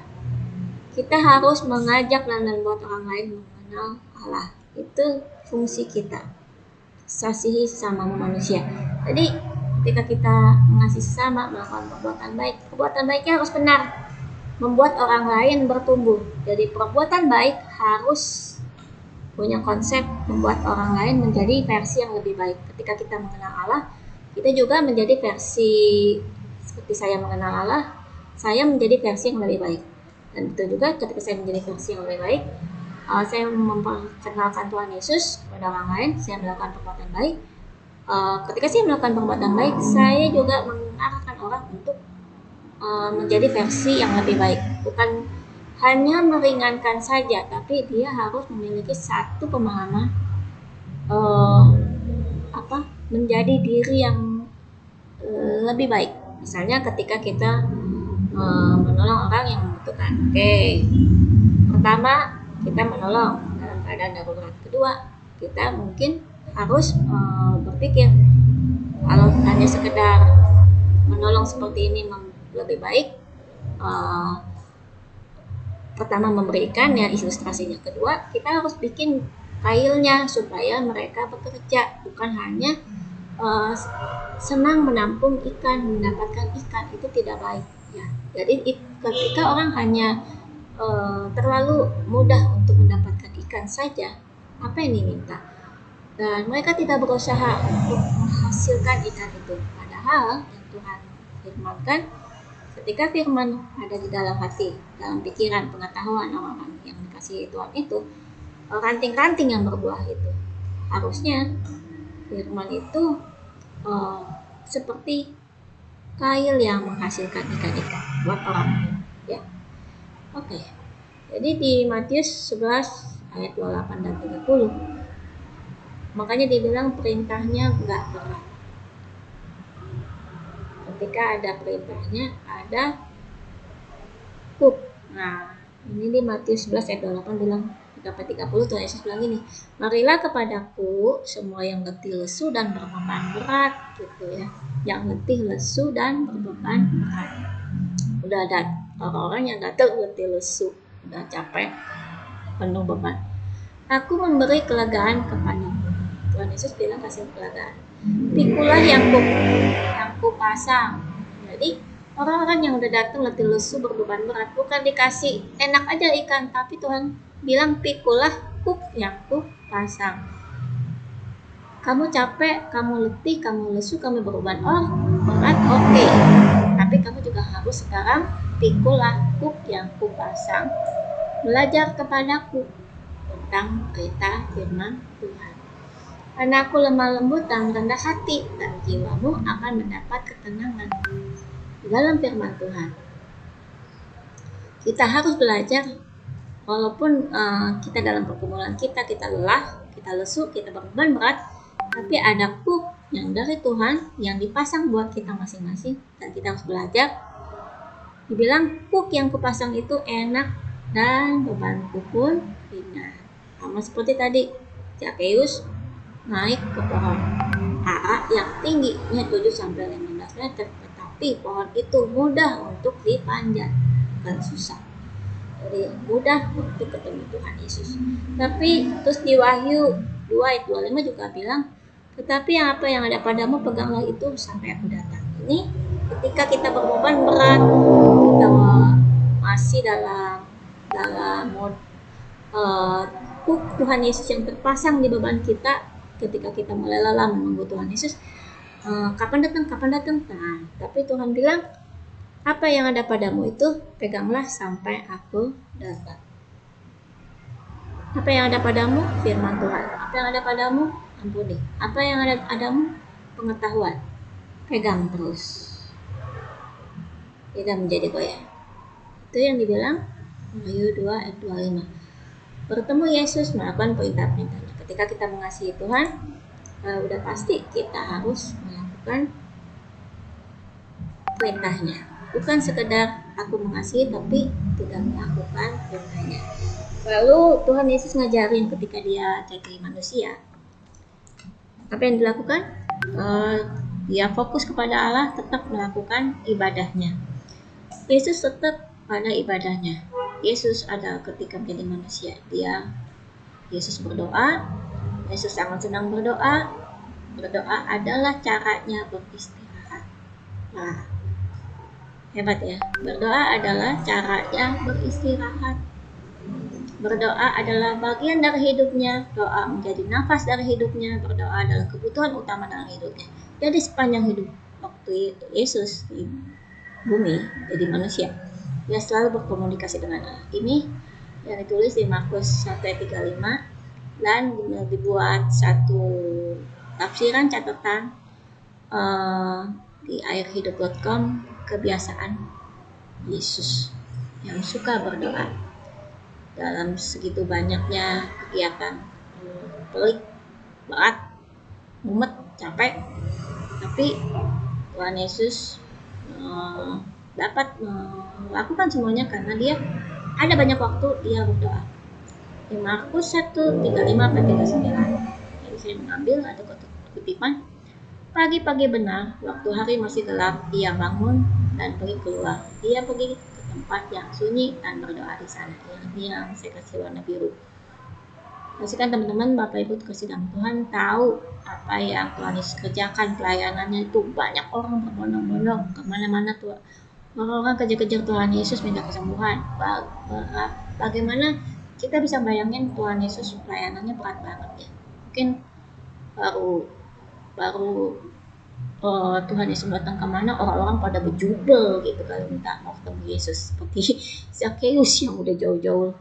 [SPEAKER 1] Kita harus mengajak dan membuat orang lain mengenal Allah. Itu fungsi kita. Kasihi sesama manusia. Jadi ketika kita mengasihi sesama, melakukan perbuatan baik, perbuatan baiknya harus benar, membuat orang lain bertumbuh. Jadi perbuatan baik harus punya konsep membuat orang lain menjadi versi yang lebih baik. Ketika kita mengenal Allah, kita juga menjadi versi seperti saya mengenal Allah, saya menjadi versi yang lebih baik. Dan itu juga ketika saya menjadi versi yang lebih baik, saya memperkenalkan Tuhan Yesus kepada orang lain, saya melakukan perbuatan baik. Ketika saya melakukan perbuatan baik, saya juga mengarahkan orang untuk menjadi versi yang lebih baik. Bukan hanya meringankan saja, tapi dia harus memiliki satu pemahaman menjadi diri yang lebih baik. Misalnya ketika kita menolong orang yang membutuhkan. Pertama, kita menolong dalam keadaan darurat. Kedua, kita mungkin harus berpikir, kalau hanya sekedar menolong seperti ini lebih baik, pertama memberikan ya ilustrasinya. Kedua, kita harus bikin kailnya supaya mereka bekerja, bukan hanya senang menampung ikan, mendapatkan ikan. Itu tidak baik ya. Jadi ketika orang hanya terlalu mudah untuk mendapatkan ikan saja, apa yang diminta, dan mereka tidak berusaha untuk menghasilkan ikan itu. Padahal yang Tuhan firmankan, ketika firman ada di dalam hati, dalam pikiran, pengetahuan orang-orang yang dikasihi Tuhan itu, ranting-ranting yang berbuah itu, harusnya firman itu seperti kail yang menghasilkan ikan-ikan buat orang ya. Oke. Jadi di Matius 11 ayat 28 dan 30, makanya dibilang perintahnya enggak berat. Ketika ada perintahnya, ada hukum. Nah, ini di Matius 11 ayat 28 bilang 30, Tuhan Yesus bilang gini, marilah kepadaku semua yang letih lesu dan berbeban berat, gitu ya. Yang letih lesu dan berbeban berat. Udah ada orang-orang yang gatel, letih lesu, udah capek, penuh beban. Aku memberi kelegaan kepadamu. Tuhan Yesus bilang kasih kelegaan. Pikulah yang ku pasang. Jadi orang-orang yang udah datang letih lesu berbeban berat, bukan dikasih enak aja ikan, tapi Tuhan bilang pikulah kuk yang ku pasang. Kamu capek, kamu letih, kamu lesu, kamu berbeban berat, oke. Tapi kamu juga harus sekarang pikulah kuk yang ku pasang, belajar kepadaku. tentang berita firman Tuhan. Karena aku lemah lembut dan rendah hati, dan jiwamu akan mendapat ketenangan. Di dalam firman Tuhan, kita harus belajar, walaupun kita dalam pergumulan kita lelah, kita lesu, kita beban berat, tapi ada hook yang dari Tuhan yang dipasang buat kita masing-masing, dan kita harus belajar. Dibilang hook yang kupasang itu enak dan bebanku pun ringan. Sama seperti tadi, Zakheus naik ke pohon ara yang tingginya 7-15 meter, tetapi pohon itu mudah untuk dipanjat, bukan susah. Jadi mudah untuk ketemu Tuhan Yesus. Tapi terus di Wahyu 2 ayat 25 juga bilang, tetapi apa yang ada padamu peganglah itu sampai aku datang. Ini ketika kita berbeban berat, kita masih dalam Tuhan Yesus yang terpasang di beban kita, ketika kita mulai lelah menunggu Tuhan Yesus, kapan datang. Nah, tapi Tuhan bilang, apa yang ada padamu itu peganglah sampai aku datang. Apa yang ada padamu? Firman Tuhan. Apa yang ada padamu? Ampuni. Apa yang ada padamu? Pengetahuan. Pegang terus, tidak menjadi goyah. Itu yang dibilang Wahyu 2 ayat 25. Bertemu Yesus, melakukan perintah-perintahnya. Ketika kita mengasihi Tuhan, udah pasti kita harus melakukan perintahnya. Bukan sekedar aku mengasihi tapi tidak melakukan perintahnya. Lalu Tuhan Yesus ngajarin ketika dia jadi manusia, apa yang dilakukan? Dia fokus kepada Allah, tetap melakukan ibadahnya. Yesus tetap pada ibadahnya. Yesus ada ketika menjadi manusia, Yesus berdoa. Yesus sangat senang berdoa. Berdoa adalah caranya beristirahat. Nah, hebat ya. Berdoa adalah caranya beristirahat. Berdoa adalah bagian dari hidupnya. Doa menjadi nafas dari hidupnya. Berdoa adalah kebutuhan utama dalam hidupnya. Jadi sepanjang hidup waktu Yesus di bumi jadi manusia, dia selalu berkomunikasi dengan Allah. Ini yang ditulis di Markus 1:35, dan dibuat satu tafsiran catatan di airhidup.com, kebiasaan Yesus yang suka berdoa dalam segitu banyaknya kegiatan, pelik, berat, mumet, capek, tapi Tuhan Yesus dapat melakukan semuanya karena dia ada banyak waktu dia berdoa. Di Markus 1:35-39, jadi saya mengambil atau kutipan. Pagi-pagi benar, waktu hari masih gelap, dia bangun dan pergi keluar. Dia pergi ke tempat yang sunyi dan berdoa di sana. Ini yang saya kasih warna biru. Pastikan teman-teman, Bapak Ibu kasih dalam Tuhan tahu apa yang Tuhan Yesus kerjakan. Pelayanannya itu banyak orang berbondong-bondong kemana-mana tuh. Orang-orang kejar-kejar Tuhan Yesus minta kesembuhan. Bagaimana kita bisa bayangin Tuhan Yesus pelayanannya berat banget ya. Mungkin baru Tuhan Yesus datang kemana, orang-orang pada berjubel gitu kalau minta mau ketemu Yesus, seperti Zakheus yang udah jauh-jauh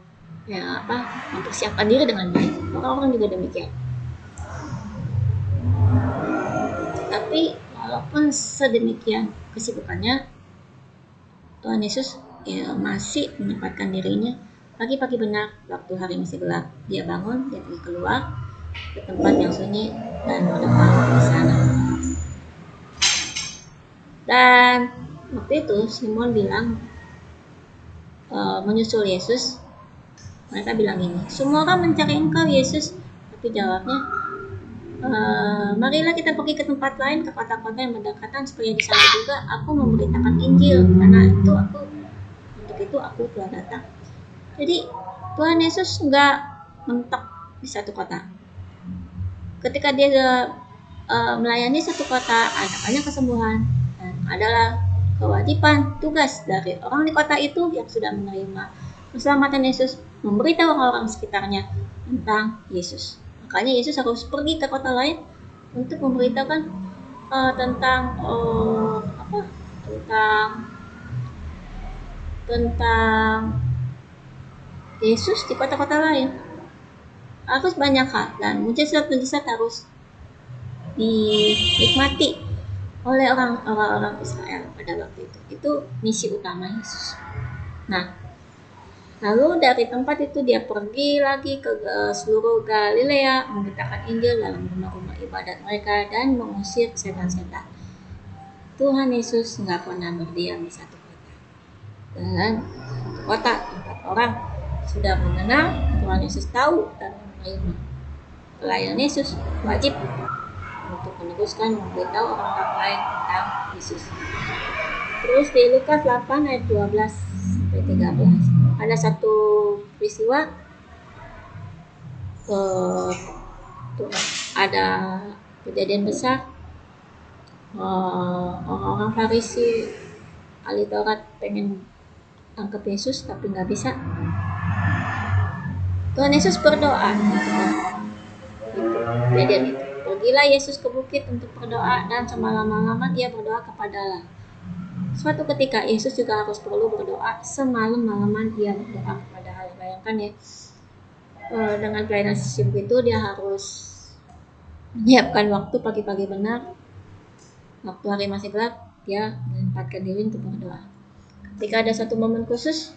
[SPEAKER 1] mempersiapkan diri dengan baik. Orang-orang juga demikian. Tapi walaupun sedemikian kesibukannya, Tuhan Yesus masih menyempatkan dirinya. Pagi-pagi benar, waktu hari masih gelap, dia bangun, dia pergi keluar ke tempat yang sunyi dan berdoa di sana. Dan waktu itu Simon bilang menyusul Yesus. Mereka bilang ini, semua orang mencari engkau Yesus. Tapi jawabnya, marilah kita pergi ke tempat lain, ke kota-kota yang berdekatan, supaya di sana juga aku memberitakan Injil, karena untuk itu aku telah datang. Jadi Tuhan Yesus nggak mentok di satu kota. Ketika dia melayani satu kota, ada banyak kesembuhan, dan adalah kewajiban tugas dari orang di kota itu yang sudah menerima keselamatan Yesus, memberitahu orang-orang sekitarnya tentang Yesus. Makanya Yesus harus pergi ke kota lain untuk memberitakan tentang Yesus di kota-kota lain. harus banyak hal, dan mujizat-mujizat harus dinikmati oleh orang-orang Israel pada waktu itu. Itu misi utama Yesus. Nah, lalu dari tempat itu dia pergi lagi ke seluruh Galilea, memberitakan Injil dalam rumah-rumah ibadat mereka dan mengusir setan-setan. Tuhan Yesus nggak pernah berdiam di satu kota. Dan kota tempat orang sudah mengenal Tuhan Yesus, tahu dan menerima. Pelayan Yesus wajib untuk meneruskan memberitahu orang-orang lain tentang Yesus. Terus di Lukas 8 ayat 12 sampai 13 ada satu peristiwa, ada kejadian besar. Orang-orang Farisi, ahli Taurat pengen tangkap Yesus tapi nggak bisa. Tuhan Yesus berdoa. Kejadian itu. Pergilah Yesus ke bukit untuk berdoa, dan semalam-malaman dia berdoa kepada Allah. Suatu ketika Yesus juga harus perlu berdoa, semalam-malaman dia berdoa kepada Allah. Bayangkan ya, dengan pelayanan sibuk itu dia harus menyiapkan waktu pagi-pagi benar. Waktu hari masih gelap, dia menyempatkan diri untuk berdoa. Ketika ada satu momen khusus,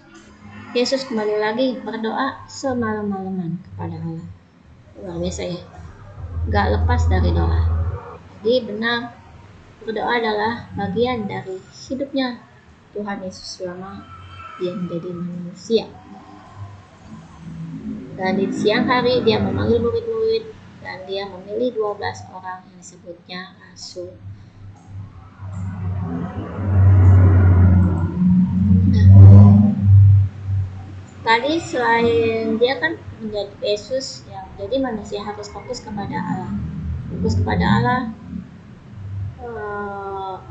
[SPEAKER 1] Yesus kembali lagi berdoa semalam-malaman kepada Allah. Luar biasa ya, gak lepas dari doa. Jadi benar, berdoa adalah bagian dari hidupnya Tuhan Yesus selama dia menjadi manusia. Dan di siang hari dia memanggil murid-murid, dan dia memilih 12 orang yang disebutnya rasul. Tadi selain dia kan menjadi Yesus yang jadi manusia, harus fokus kepada Allah. Fokus kepada Allah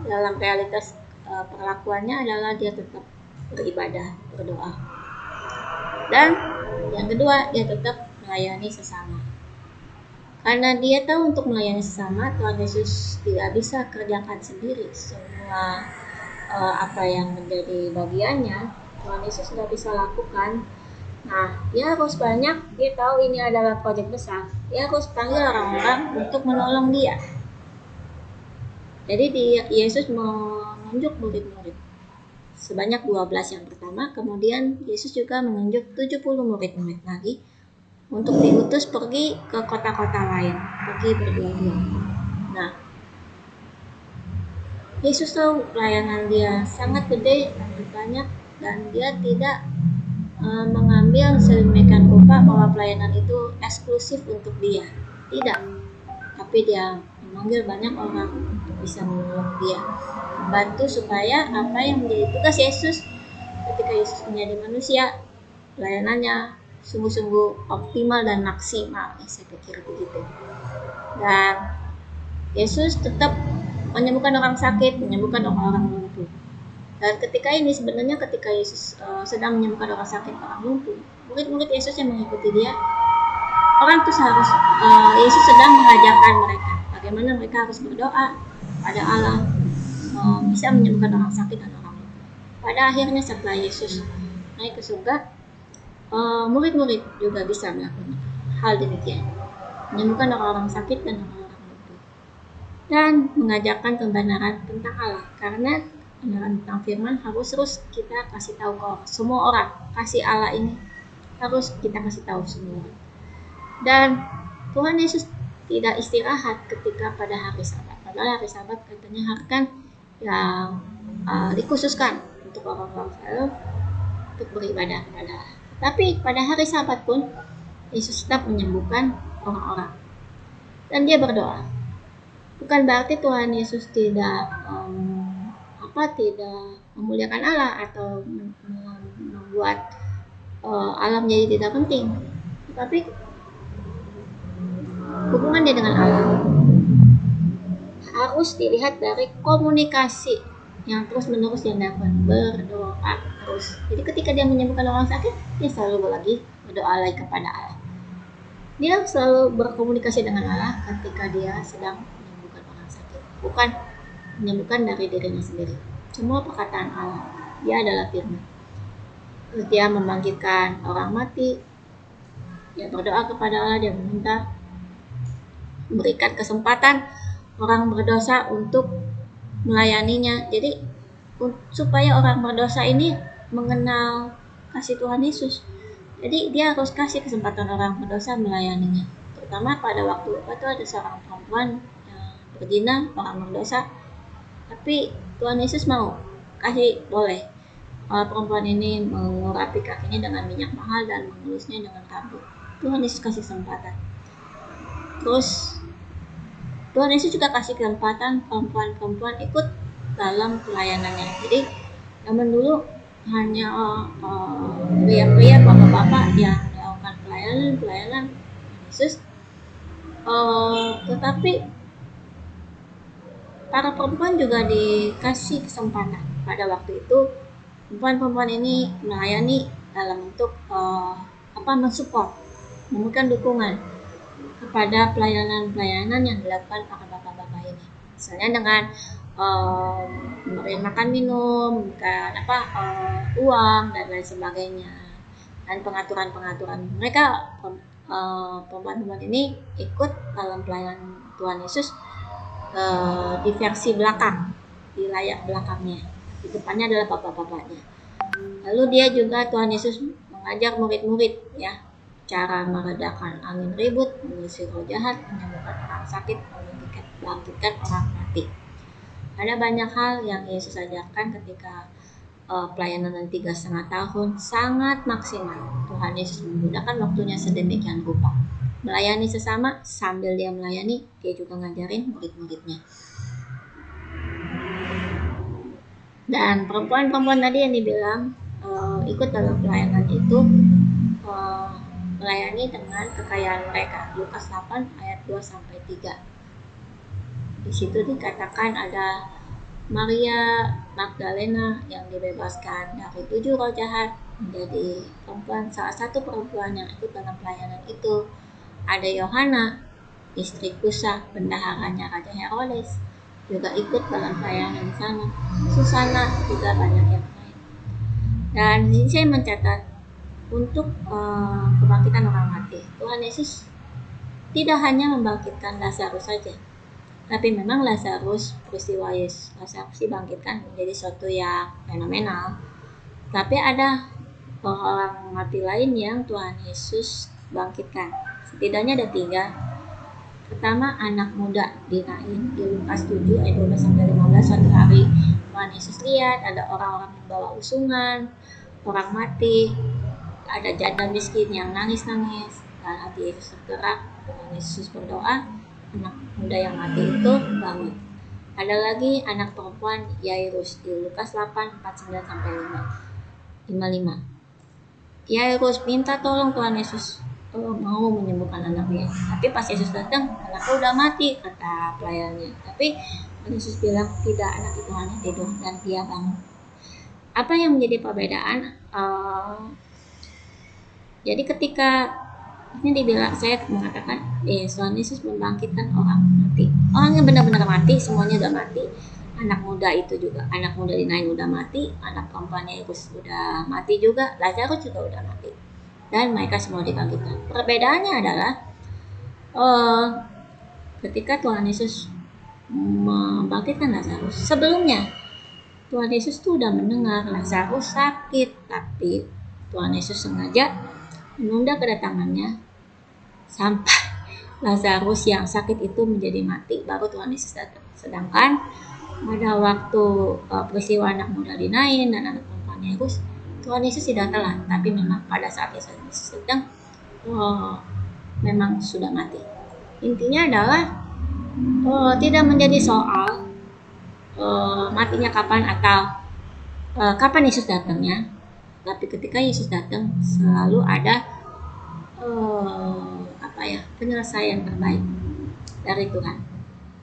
[SPEAKER 1] dalam realitas perlakuannya adalah dia tetap beribadah, berdoa. Dan yang kedua, dia tetap melayani sesama. Karena dia tahu untuk melayani sesama, Tuhan Yesus tidak bisa kerjakan sendiri semua apa yang menjadi bagiannya. Tuhan Yesus nggak bisa lakukan. Nah, dia harus banyak. Dia tahu ini adalah proyek besar. Dia harus panggil orang-orang untuk menolong dia. Jadi Yesus menunjuk murid-murid sebanyak 12 yang pertama. Kemudian Yesus juga menunjuk 70 murid-murid lagi untuk diutus pergi ke kota-kota lain, pergi berdua-dua. Nah, Yesus tahu pelayanan dia sangat gede dan banyak, dan dia tidak mengambil sedemikian rupa bahwa pelayanan itu eksklusif untuk dia. Tidak, tapi dia memanggil banyak orang untuk bisa menolong dia, membantu supaya apa yang menjadi tugas Yesus ketika Yesus menjadi manusia, pelayanannya sungguh-sungguh optimal dan maksimal. Saya pikir begitu. Dan Yesus tetap menyembuhkan orang sakit, menyembuhkan orang-orang lumpuh. Dan ketika ini sebenarnya ketika Yesus sedang menyembuhkan orang sakit, orang lumpuh, murid-murid Yesus yang mengikuti dia, orang itu Yesus sedang mengajarkan mereka bagaimana mereka harus berdoa pada Allah, bisa menyembuhkan orang sakit dan orang lumpuh. Pada akhirnya setelah Yesus naik ke surga, murid-murid juga bisa melakukan hal demikian, menyembuhkan orang-orang sakit dan orang-orang lumpuh, dan mengajarkan kebenaran tentang Allah. Karena kebenaran tentang firman harus terus kita kasih tahu ke semua orang. Kasih Allah ini harus kita kasih tahu semua orang. Dan Tuhan Yesus tidak istirahat ketika pada hari Sabat. Padahal hari Sabat katanya kan yang dikhususkan untuk orang-orang Israel untuk beribadah kepada Allah. Tapi pada hari Sabat pun Yesus tetap menyembuhkan orang-orang, dan dia berdoa. Bukan berarti Tuhan Yesus tidak memuliakan Allah atau membuat Allah menjadi tidak penting, tapi hubungan dia dengan Allah harus dilihat dari komunikasi yang terus-menerus dia lakukan, berdoa terus. Jadi ketika dia menyembuhkan orang sakit, dia selalu lagi berdoa lagi kepada Allah. Dia selalu berkomunikasi dengan Allah ketika dia sedang menyembuhkan orang sakit, bukan menyembuhkan dari dirinya sendiri. Semua perkataan Allah, dia adalah firman. Dia membangkitkan orang mati, Dia berdoa kepada Allah, dia meminta memberikan kesempatan orang berdosa untuk melayaninya. Jadi supaya orang berdosa ini mengenal kasih Tuhan Yesus, jadi dia harus kasih kesempatan orang berdosa melayaninya. Terutama pada waktu itu ada seorang perempuan yang berzina, orang berdosa, tapi Tuhan Yesus mau kasih, boleh perempuan ini mengurapi kakinya dengan minyak mahal dan mengelusnya dengan rambut. Tuhan Yesus kasih kesempatan. Terus Tuhan Yesus juga kasih kesempatan perempuan-perempuan ikut dalam pelayanannya. Jadi zaman dulu hanya pria-pria, bapak-bapak yang melakukan pelayanan Yesus, tetapi para perempuan juga dikasih kesempatan. Pada waktu itu perempuan-perempuan ini melayani dalam bentuk mensupport, memberikan dukungan kepada pelayanan-pelayanan yang dilakukan para bapak-bapak ini. Misalnya dengan memberi makan minum, bukan uang dan lain sebagainya, dan pengaturan-pengaturan. Mereka perempuan-perempuan ini ikut dalam pelayanan Tuhan Yesus di versi belakang, di layar belakangnya. Di depannya adalah bapak-bapaknya. Lalu dia juga, Tuhan Yesus mengajar murid-murid ya, cara meredakan angin ribut, mengusir roh jahat, menyembuhkan orang sakit, membangkitkan orang mati. Ada banyak hal yang Yesus ajarkan ketika pelayanan 3,5 tahun, sangat maksimal. Tuhan Yesus menggunakan waktunya sedemikian rupa. Melayani sesama, sambil dia melayani, dia juga ngajarin murid-muridnya. Dan perempuan-perempuan tadi yang dibilang ikut dalam pelayanan itu melayani dengan kekayaan mereka. Lukas 8 ayat 2-3. Di situ dikatakan ada Maria Magdalena yang dibebaskan dari 7 roh jahat menjadi perempuan, salah satu perempuan yang ikut dalam pelayanan itu. Ada Yohana, istri Kusa, bendaharanya Raja Herodes, juga ikut dalam pelayanan di sana. Susana, juga banyak yang lain. Dan di sini saya mencatat untuk kebangkitan orang mati, Tuhan Yesus tidak hanya membangkitkan Lazarus saja, tapi memang Lazarus, peristiwa Yesus Lazarus dibangkitkan menjadi suatu yang fenomenal. Tapi ada orang mati lain yang Tuhan Yesus bangkitkan. Setidaknya ada 3. Pertama, anak muda di Nain, di Lukas 7 ayat 12-15. Suatu hari Tuhan Yesus lihat ada orang-orang yang bawa usungan, orang mati, ada janda miskin yang nangis-nangis, dan hati Yesus tergerak. Tuhan Yesus berdoa, anak muda yang mati itu bangun. Ada lagi anak perempuan Yairus di Lukas 8:49-55. Yairus minta tolong Tuhan Yesus, mau menyembuhkan anaknya. Tapi pas Yesus datang, anaknya udah mati, kata pelayannya. Tapi Yesus bilang, tidak, anak itu hanya tidur dan dia bangun. Apa yang menjadi perbedaan? Jadi ketika ini dibilang, saya mengatakan Tuhan Yesus membangkitkan orang mati. Orang yang benar-benar mati, semuanya udah mati. Anak muda itu juga, anak muda di Nain udah mati, anak perempuannya Yairus udah mati juga, Lazarus juga udah mati. Dan mereka semua dibangkitkan. Perbedaannya adalah ketika Tuhan Yesus membangkitkan Lazarus, sebelumnya Tuhan Yesus tuh udah mendengar Lazarus sakit, tapi Tuhan Yesus sengaja menunda kedatangannya sampai Lazarus yang sakit itu menjadi mati, baru Tuhan Yesus datang. Sedangkan pada waktu peristiwa anak muda di Nain dan anak perempuan Yairus, Tuhan Yesus tidak telat, tapi memang pada saat Yesus datang memang sudah mati. Intinya adalah tidak menjadi soal matinya kapan atau kapan Yesus datangnya, tapi ketika Yesus datang selalu ada penyelesaian terbaik dari Tuhan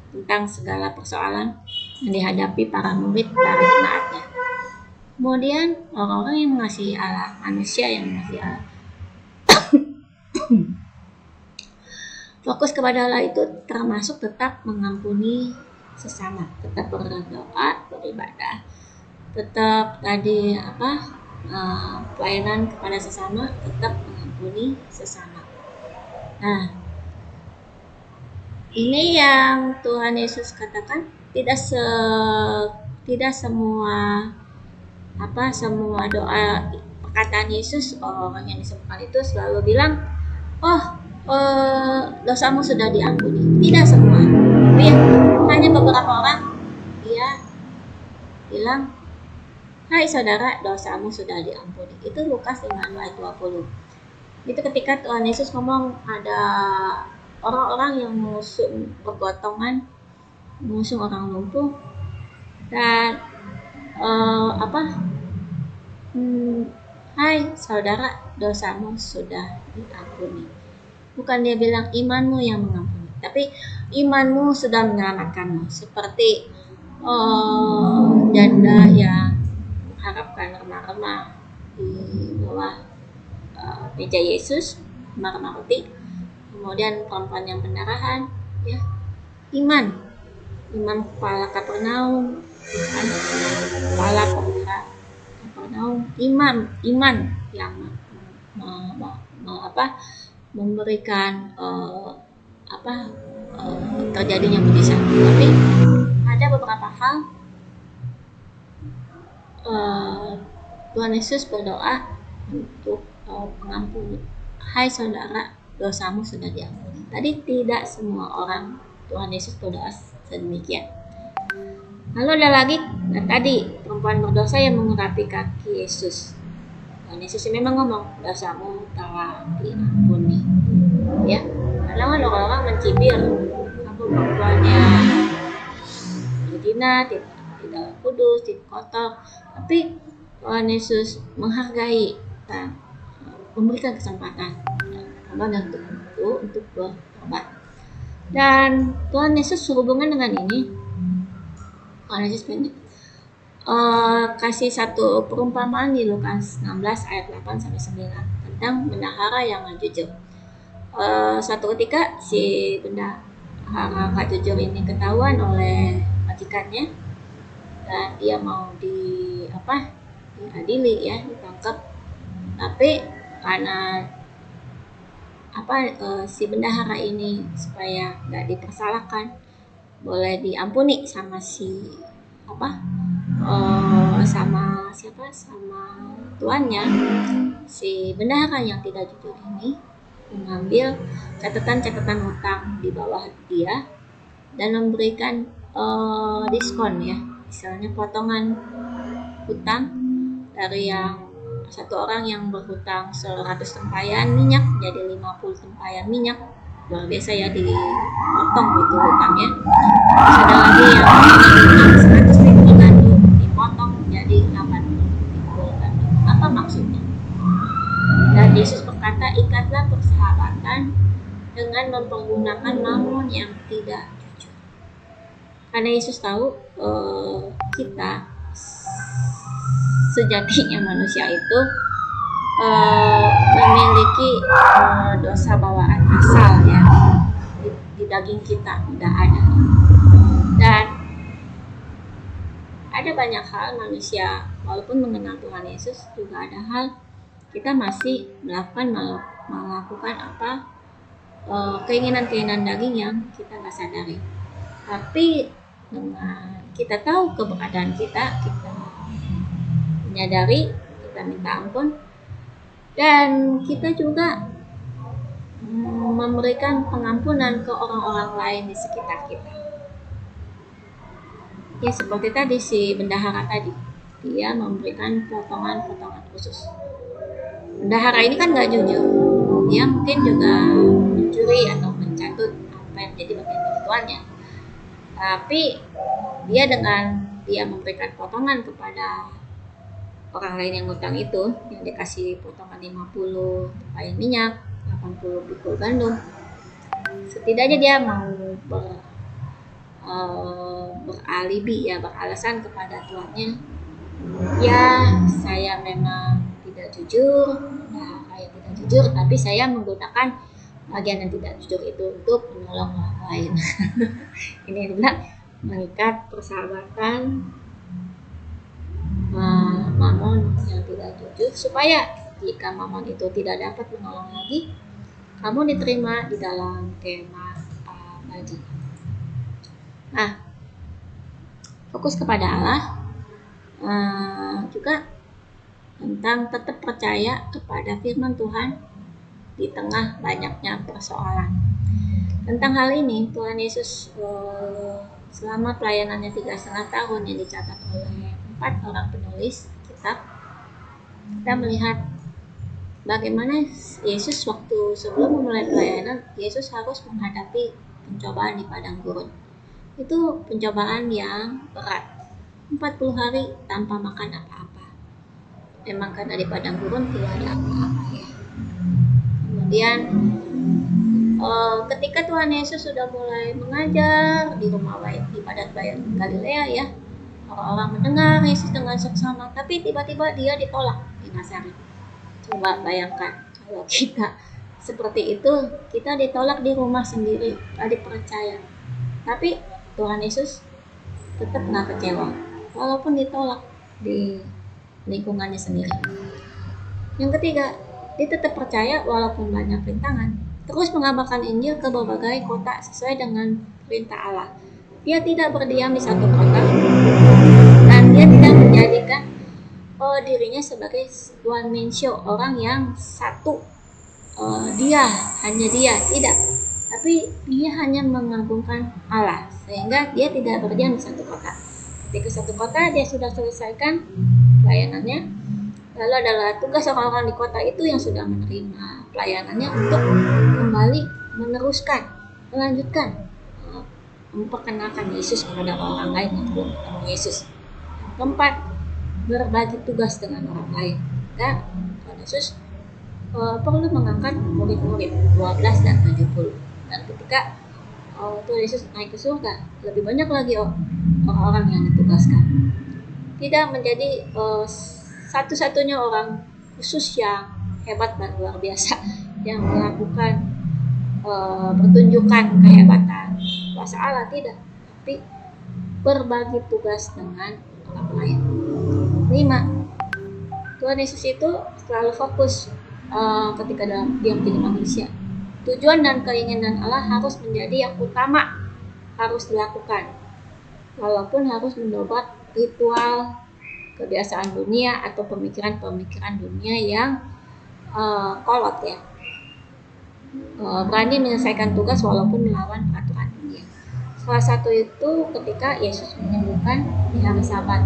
[SPEAKER 1] tentang segala persoalan yang dihadapi para murid, para jemaatnya. Kemudian orang-orang yang mengasihi Allah, manusia yang mengasihi Allah, fokus kepada Allah itu termasuk tetap mengampuni sesama, tetap berdoa, beribadah, tetap pelayanan kepada sesama, tetap mengampuni sesama. Nah, ini yang Tuhan Yesus katakan, tidak semua doa perkataan Yesus orang yang disembuhkan itu selalu bilang, oh dosamu sudah diampuni. Tidak semua, tapi hanya beberapa orang dia bilang, hai saudara, dosamu sudah diampuni. Itu Lukas 5 ayat 20. Itu ketika Tuhan Yesus ngomong ada orang-orang yang bergotongan mengusung orang lumpuh dan hai saudara, dosamu sudah diampuni. Bukan dia bilang imanmu yang mengampuni, tapi imanmu sudah menyelamatkanmu. Seperti janda yang mengharapkan remah-remah di bawah meja Yesus, remah-remah roti. Kemudian perempuan yang pendarahan, ya, iman kepala Kapernaum, kepala pemuda Kapernaum, iman yang memberikan terjadinya mujizat. Tapi ada beberapa hal Tuhan Yesus berdoa untuk pengampun. Hai saudara, dosamu sudah diampuni. Tadi tidak semua orang Tuhan Yesus berdoa sedemikian. Lalu ada lagi, tadi perempuan berdosa yang mengurapi kaki Yesus. Tuhan Yesus memang ngomong, dosamu telah diampuni. Ya, kadang orang-orang mencibir, kamu perempuannya berzina, tidak kudus, tidak kotor. Tapi Tuhan Yesus menghargai dan memberikan kesempatan untuk bertobat. Dan Tuhan Yesus sehubungan dengan ini, Tuhan Yesus kasih satu perumpamaan di Lukas 16 ayat 8 sampai 9 tentang bendahara yang jujur. Suatu ketika si bendahara gak jujur ini ketahuan oleh majikannya dan dia mau diadili, ya, ditangkap. Tapi karena si bendahara ini supaya gak dipersalahkan, boleh diampuni sama sama tuannya, si bendahara yang tidak jujur ini mengambil catatan hutang di bawah dia dan memberikan diskon, ya, misalnya potongan hutang dari yang satu orang yang berhutang 100 tempayan minyak jadi 50 tempayan minyak. Luar biasa, ya, dipotong itu hutangnya. Terus ada lagi yang hutang 100 pikul gandum dipotong jadi 80 pikul gandum. Apa maksudnya? Dan Yesus berkata, ikatlah persahabatan dengan mempergunakan mamon yang tidak jujur. Karena Yesus tahu kita sejatinya manusia itu memiliki dosa bawaan asal, ya, di daging kita udah ada. Dan ada banyak hal manusia walaupun mengenal Tuhan Yesus juga ada hal kita masih melakukan keinginan daging yang kita nggak sadari. Tapi dengan kita tahu keberadaan kita menyadari, kita minta ampun, dan kita juga memberikan pengampunan ke orang-orang lain di sekitar kita. Ya, seperti tadi si bendahara tadi, dia memberikan potongan-potongan khusus. Bendahara ini kan gak jujur, dia mungkin juga mencuri atau mencatut apa yang menjadi bagian kebutuhannya. Tapi dia memberikan potongan kepada orang lain yang ngutang itu, yang dikasih potongan 50 tempayan minyak, 80 pikul gandum, setidaknya dia mau beralibi, ya, beralasan kepada tuannya, ya, saya memang tidak jujur, tapi saya menggunakan bagian yang tidak jujur itu untuk menolong orang lain. Ini adalah mengikat persahabatan mamon yang tidak jujur, supaya jika mamon itu tidak dapat menolong lagi, kamu diterima di dalam kemah abadi. Nah, fokus kepada Allah juga tentang tetap percaya kepada firman Tuhan di tengah banyaknya persoalan. Tentang hal ini, Tuhan Yesus selama pelayanannya 3,5 tahun yang dicatat oleh 4 orang penulis kitab, kita melihat bagaimana Yesus waktu sebelum memulai pelayanan, Yesus harus menghadapi pencobaan di padang gurun. Itu pencobaan yang berat, 40 hari tanpa makan apa-apa. Memang karena di padang gurun tidak ada apa-apa ya. Kemudian ketika Tuhan Yesus sudah mulai mengajar di rumah di padat bayar Galilea ya, orang-orang mendengar Yesus dengan seksama, tapi tiba-tiba dia ditolak di Nazaret. Coba bayangkan kalau kita seperti itu, kita ditolak di rumah sendiri, gak dipercaya. Tapi Tuhan Yesus tetap gak kecewa, walaupun ditolak di lingkungannya sendiri. Yang ketiga, dia tetap percaya walaupun banyak rintangan, terus mengabarkan Injil ke berbagai kota sesuai dengan perintah Allah. Dia tidak berdiam di satu kota, dan dia tidak menjadikan dirinya sebagai one man show, orang yang satu, hanya dia, tidak. Tapi dia hanya mengagungkan Allah, sehingga dia tidak berdiam di satu kota. Ketika satu kota dia sudah selesaikan pelayanannya, lalu adalah tugas orang-orang di kota itu yang sudah menerima pelayanannya untuk kembali meneruskan, melanjutkan, memperkenalkan Yesus kepada orang lain yang belum ketemu Yesus. Keempat, berbagi tugas dengan orang lain. Dan Tuhan Yesus perlu mengangkat murid-murid 12 dan 70. Dan ketika Tuhan Yesus naik ke surga, lebih banyak lagi orang-orang yang ditugaskan. Tidak menjadi satu-satunya orang khusus yang hebat dan luar biasa yang melakukan pertunjukan kehebatan kuasa Allah, tidak, tapi berbagi tugas dengan orang lain. 5. Tuhan Yesus itu selalu fokus ketika dia menjadi manusia. Tujuan dan keinginan Allah harus menjadi yang utama, harus dilakukan, walaupun harus mendobrak ritual, kebiasaan dunia atau pemikiran-pemikiran dunia yang kolot ya. Berani menyelesaikan tugas walaupun melawan peraturan dunia. Salah satu itu ketika Yesus menyembuhkan di hari Sabat.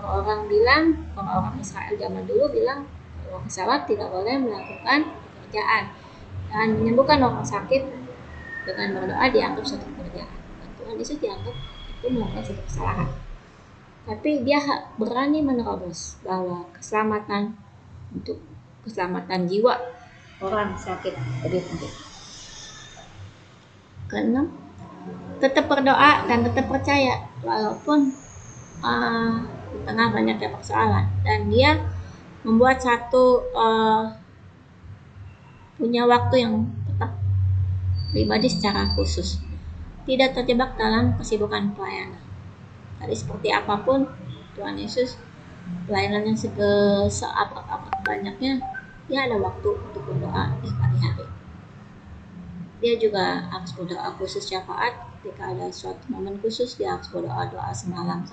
[SPEAKER 1] Orang-orang Israel zaman dulu bilang orang Sabat tidak boleh melakukan pekerjaan, dan menyembuhkan orang sakit dengan berdoa dianggap suatu pekerjaan. Tuhan Yesus dianggap itu melakukan suatu kesalahan. Tapi dia berani menerobos bahwa keselamatan jiwa orang sakit lebih penting. Keenam, tetap berdoa dan tetap percaya walaupun di tengah banyaknya persoalan, dan dia membuat punya waktu yang tetap pribadi secara khusus, tidak terjebak dalam kesibukan pelayanan. Tadi seperti apapun Tuhan Yesus, pelayanannya seabrak-abrak banyaknya, dia ada waktu untuk berdoa di pagi hari. Dia juga harus berdoa khusus syafaat ketika ada suatu momen khusus, dia harus berdoa semalam.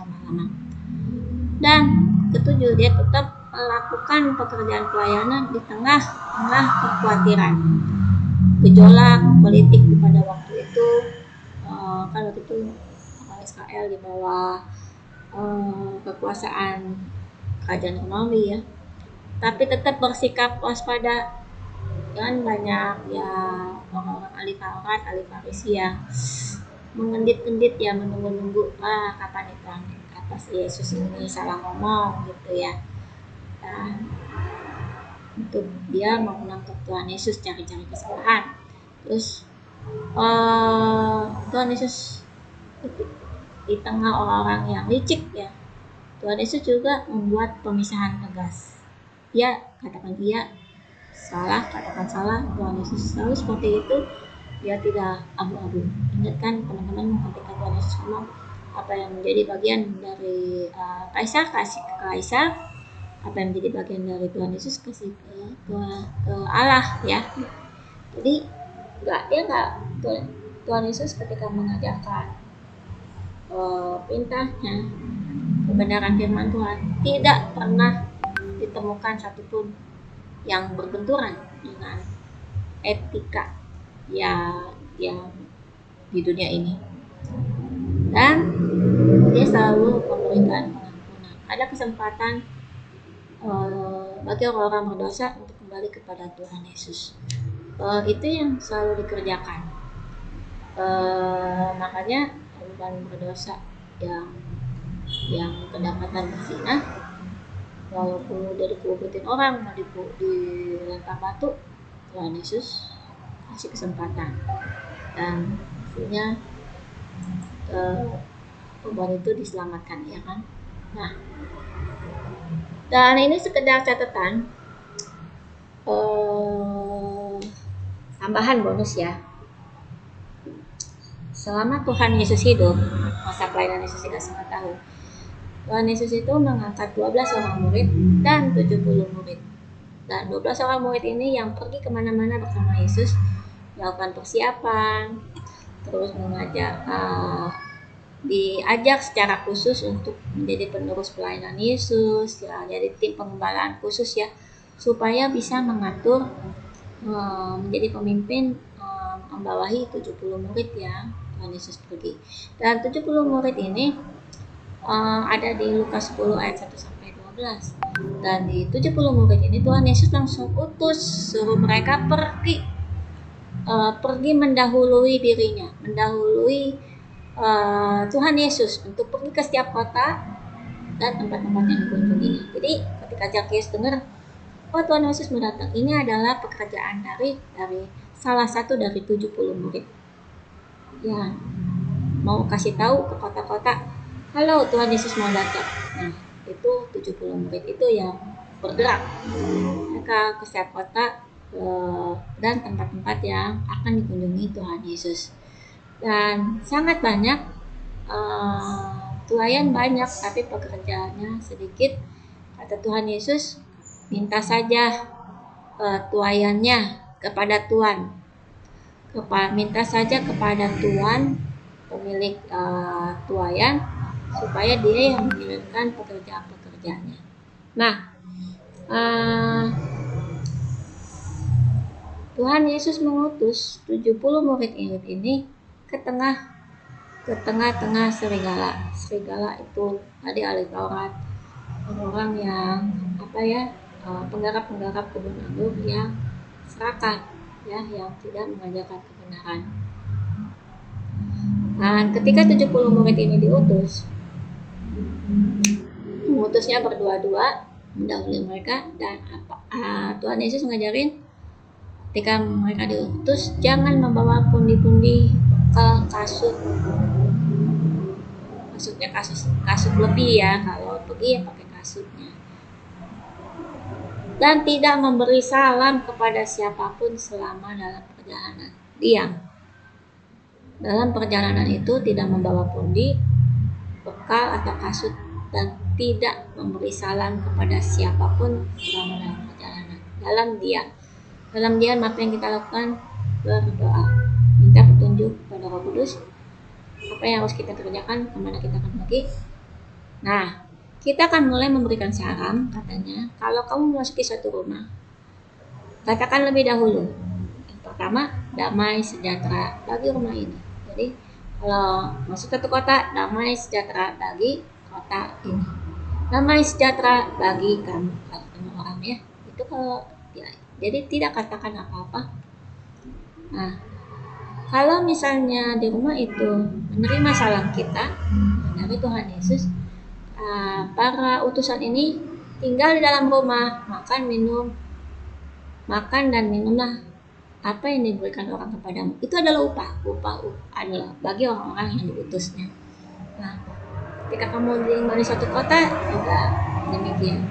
[SPEAKER 1] Dan ketujuh, dia tetap melakukan pekerjaan pelayanan di tengah kekhawatiran, gejolak politik pada waktu itu. Kan waktu itu Israel di bawah kekuasaan kerajaan Romawi ya, tapi tetap bersikap waspada. Kan banyak ya orang-orang ahli Taurat, ahli Farisi yang mengendit-endit ya, menunggu-nunggu kapan itu atas Yesus ini salah ngomong gitu ya. Dan untuk dia mau menangkap Tuhan Yesus, cari-cari kesalahan. Terus Tuhan Yesus di tengah orang-orang yang licik ya, Tuhan Yesus juga membuat pemisahan tegas. Dia katakan iya, salah, katakan salah. Tuhan Yesus selalu seperti itu. Dia tidak abu-abu. Ingatkan teman-teman, ketika Tuhan Yesus ngomong apa yang menjadi bagian dari Kaisar, kasih ke Kaisar. Apa yang menjadi bagian dari Tuhan Yesus, kasih ke Allah ya. Jadi dia nggak Tuhan Yesus ketika mengajarkan perintahnya, kebenaran firman Tuhan, tidak pernah ditemukan satupun yang berbenturan dengan etika yang di dunia ini. Dan dia selalu memberikan pengampunan. Ada kesempatan bagi orang-orang berdosa untuk kembali kepada Tuhan Yesus. Itu yang selalu dikerjakan. Makanya orang berdosa yang kedapatan berzina, walaupun udah dikuburin orang, mau dilempar batu, Tuhan Yesus kasih kesempatan, dan akhirnya perempuan itu diselamatkan, ya kan? Nah, dan ini sekedar catatan, tambahan bonus ya. Selama Tuhan Yesus hidup, masa pelayanan Yesus 3,5 tahun, Tuhan Yesus itu mengangkat 12 orang murid dan 70 murid. Dan 12 orang murid ini yang pergi kemana-mana bersama Yesus, melakukan persiapan, terus diajak secara khusus untuk menjadi penerus pelayanan Yesus, ya, jadi tim pengembalaan khusus ya, supaya bisa mengatur, menjadi pemimpin, membawahi 70 murid ya, Tuhan Yesus pergi. Dan 70 murid ini ada di Lukas 10 ayat 1-12. Dan di 70 murid ini Tuhan Yesus langsung utus, suruh mereka pergi mendahului dirinya, mendahului Tuhan Yesus untuk pergi ke setiap kota dan tempat-tempat yang dikunjunginya. Jadi ketika Zakheus dengar, oh Tuhan Yesus mendatang, ini adalah pekerjaan dari salah satu dari 70 murid. Ya, mau kasih tahu ke kota-kota, halo Tuhan Yesus mau datang. Nah, itu 70 murid itu yang bergerak mereka ke setiap kota dan tempat-tempat yang akan dikunjungi Tuhan Yesus. Dan sangat banyak, pelayan banyak tapi pekerjaannya sedikit. Kata Tuhan Yesus, minta saja tuayannya kepada Tuhan, minta saja kepada Tuhan pemilik tuayan, supaya dia yang mengirimkan pekerjaan-pekerjaannya. Nah, Tuhan Yesus mengutus 70 murid ini ke tengah-tengah serigala. Serigala itu tadi ahli Taurat, orang yang penggarap kebun anggur yang serakah, ya, yang tidak mengajarkan kebenaran. Dan ketika 70 murid ini diutus, mengutusnya berdua-dua, mendahului mereka. Dan Tuhan Yesus ngajarin ketika mereka diutus, jangan membawa pundi-pundi bekal kasut. Maksudnya kasut lebih ya, kalau pergi ya pakai kasutnya. Dan tidak memberi salam kepada siapapun selama dalam perjalanan. Diam. Dalam perjalanan itu tidak membawa pundi, bekal atau kasut, dan tidak memberi salam kepada siapapun selama dalam perjalanan. Dalam diam apa yang kita lakukan? Berdoa, minta petunjuk kepada Roh Kudus, apa yang harus kita kerjakan, kemana kita akan pergi. Nah, kita akan mulai memberikan salam. Katanya, kalau kamu memasuki suatu rumah, katakan lebih dahulu, yang pertama, damai sejahtera bagi rumah ini. Jadi kalau masuk satu kota, damai sejahtera bagi kota ini, damai sejahtera bagi kamu. Kalau ketemu orang ya, itu kalau ya, jadi tidak katakan apa-apa. Nah, kalau misalnya di rumah itu menerima salam kita dari Tuhan Yesus, para utusan ini tinggal di dalam rumah, makan dan minumlah apa yang diberikan orang kepadamu. Itu adalah upah adalah bagi orang-orang yang diutusnya. Nah, ketika kamu di suatu kota juga demikian.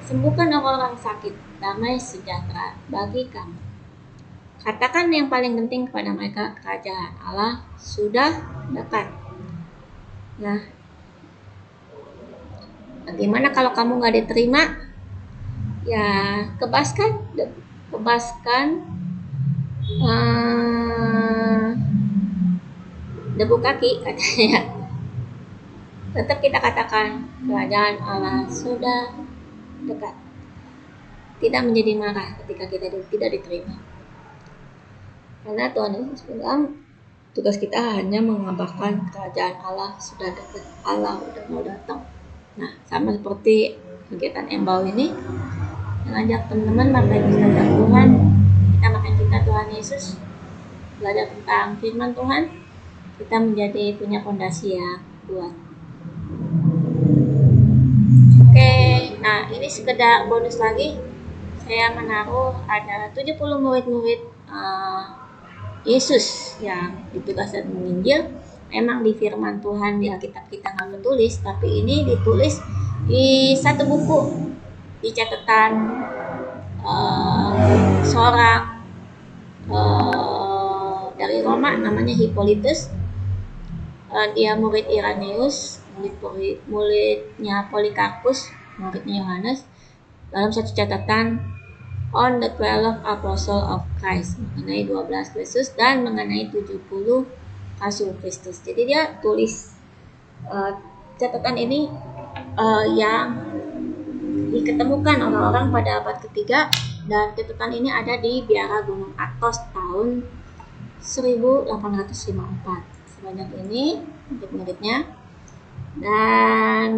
[SPEAKER 1] Sembuhkan orang-orang sakit, damai sejahtera bagi kamu. Katakan yang paling penting kepada mereka, kerajaan Allah sudah dekat. Nah, bagaimana kalau kamu gak diterima? Ya, kebaskan debu kaki katanya. Tetap kita katakan kerajaan Allah sudah dekat. Tidak menjadi marah ketika kita tidak diterima. Karena Tuhan Yesus bilang tugas kita hanya mengabarkan kerajaan Allah sudah dekat, Allah sudah mau datang. Nah, sama seperti kegiatan Embau ini, mengajak teman-teman Bapak Ibu tentang Tuhan, kita makan kita Tuhan Yesus, belajar tentang firman Tuhan, kita menjadi punya fondasi yang kuat. Oke, nah ini sekedar bonus lagi, saya menaruh ada 70 murid-murid Yesus yang ditugaskan menginjil. Memang di firman Tuhan di Alkitab kita nggak tertulis, tapi ini ditulis di satu buku, di catatan seorang dari Roma namanya Hippolytus. Dia murid Irenaeus, muridnya Polycarpus, muridnya Yohanes. Dalam satu catatan on the 12 Apostle of Christ, mengenai 12 Kristus dan mengenai 70 Rasul Kristus. Jadi dia tulis catatan ini yang diketemukan orang-orang pada abad ketiga, dan catatan ini ada di biara Gunung Athos tahun 1854. Sebanyak ini murid-muridnya. Dan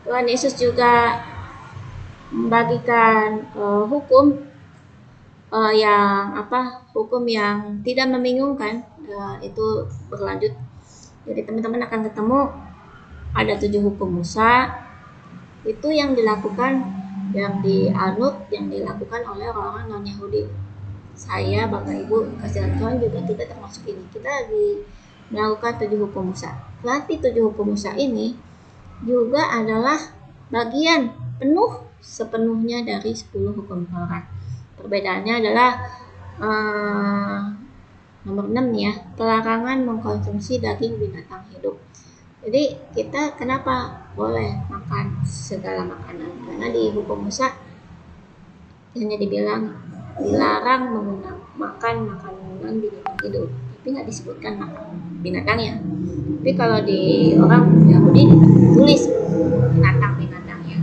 [SPEAKER 1] Tuhan Yesus juga membagikan hukum yang tidak membingungkan. Itu berlanjut. Jadi teman-teman akan ketemu ada 7 hukum Musa. Itu yang dilakukan, yang dianut, yang dilakukan oleh orang-orang non-Yahudi. Saya, Bapak Ibu, kasihan Tuhan juga kita termasuk ini. Kita lagi melakukan 7 hukum Musa. Berarti 7 hukum Musa ini juga adalah bagian penuh sepenuhnya dari 10 hukum Taurat. Perbedaannya adalah nomor 6 nih ya, pelarangan mengkonsumsi daging binatang hidup. Jadi kita kenapa boleh makan segala makanan? Karena di hukum Musa hanya dibilang dilarang makan makanan binatang hidup, tapi nggak disebutkan makan binatangnya. Tapi kalau di orang Yahudi ditulis binatang-binatangnya,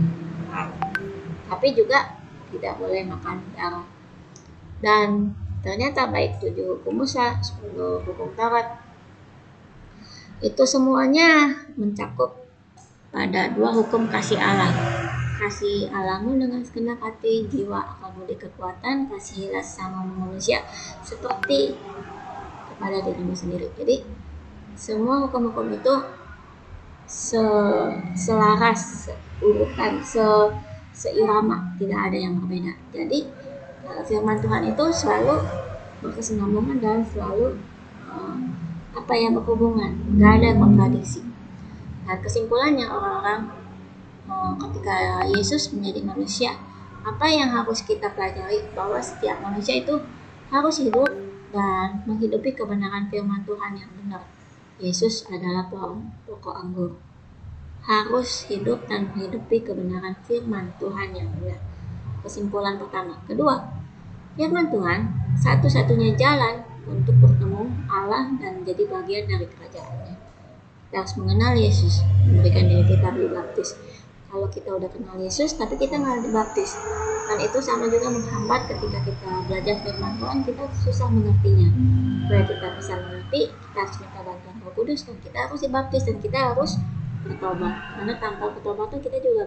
[SPEAKER 1] tapi juga tidak boleh makan darah. Dan ternyata baik 7 hukum Musa, 10 hukum Taurat, itu semuanya mencakup pada 2 hukum kasih Allah. Kasih Allahmu dengan segenap hati, jiwa, akal, budi, kekuatan, kasihilah sesama manusia seperti kepada dirimu sendiri. Jadi semua hukum-hukum itu selaras, urutan, seirama, tidak ada yang berbeda. Jadi firman Tuhan itu selalu berkesinambungan dan selalu berhubungan, nggak ada kontradiksi. Nah, kesimpulannya orang-orang ketika Yesus menjadi manusia, apa yang harus kita pelajari? Bahwa setiap manusia itu harus hidup dan menghidupi kebenaran firman Tuhan yang benar. Yesus adalah pohon pokok anggur. Harus hidup dan menghidupi kebenaran firman Tuhan yang benar. Kesimpulan pertama. Kedua, firman Tuhan satu-satunya jalan untuk bertemu Allah dan menjadi bagian dari kerajaannya. Kita harus mengenal Yesus, memberikan diri kita dibaptis. Kalau kita udah kenal Yesus tapi kita nggak dibaptis, dan itu sama juga menghambat ketika kita belajar firman Tuhan, kita susah mengertinya. Supaya kita bisa mengerti, kita harus minta bantuan Roh Kudus, dan kita harus dibaptis, dan kita harus bertobat. Karena tanpa pertobatan kita juga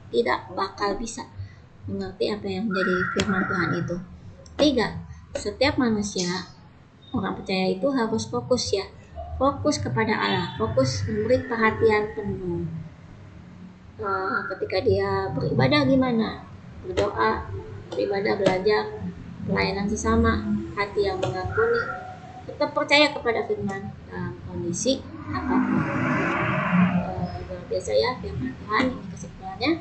[SPEAKER 1] tidak bakal bisa mengerti apa yang menjadi firman Tuhan itu. 3. Setiap manusia, orang percaya itu harus fokus ya. Fokus kepada Allah, fokus memberi perhatian penuh. Ketika dia beribadah gimana? Berdoa, beribadah, belajar, pelayanan sesama, hati yang mengampuni, tetap percaya kepada firman dalam kondisi apapun. Luar biasa ya firman Tuhan, ini kesimpulannya.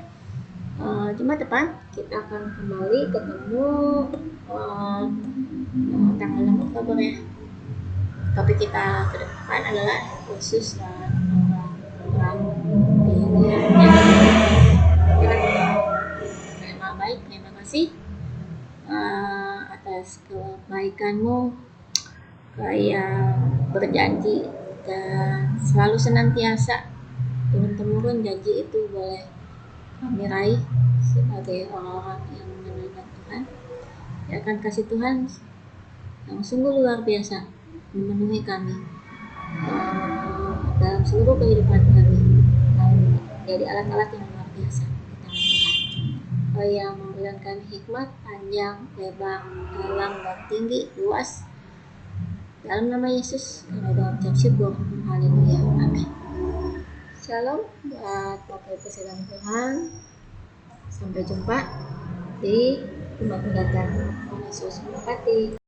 [SPEAKER 1] Jumat depan kita akan kembali ketemu tanggal 6 Oktober ya. Topik kita ke depan adalah Yesus dan orang Terima kasih atas yang berjanji dan selalu senantiasa turun-temurun janji itu boleh kami raih sebagai orang-orang yang mengenal Tuhan. Ya akan kasih Tuhan yang sungguh luar biasa memenuhi kami dalam seluruh kehidupan kami. Jadi alat-alat yang luar biasa di tangan Tuhan, yang memberikan kami hikmat panjang, lebar, dalam, dan tinggi, luas. Dalam nama Yesus kami doa ucap syukur. Haleluya. Amin. Shalom buat Bapak Ibu sekalian Tuhan. Sampai jumpa di tempat mendatang. Yesus memberkati.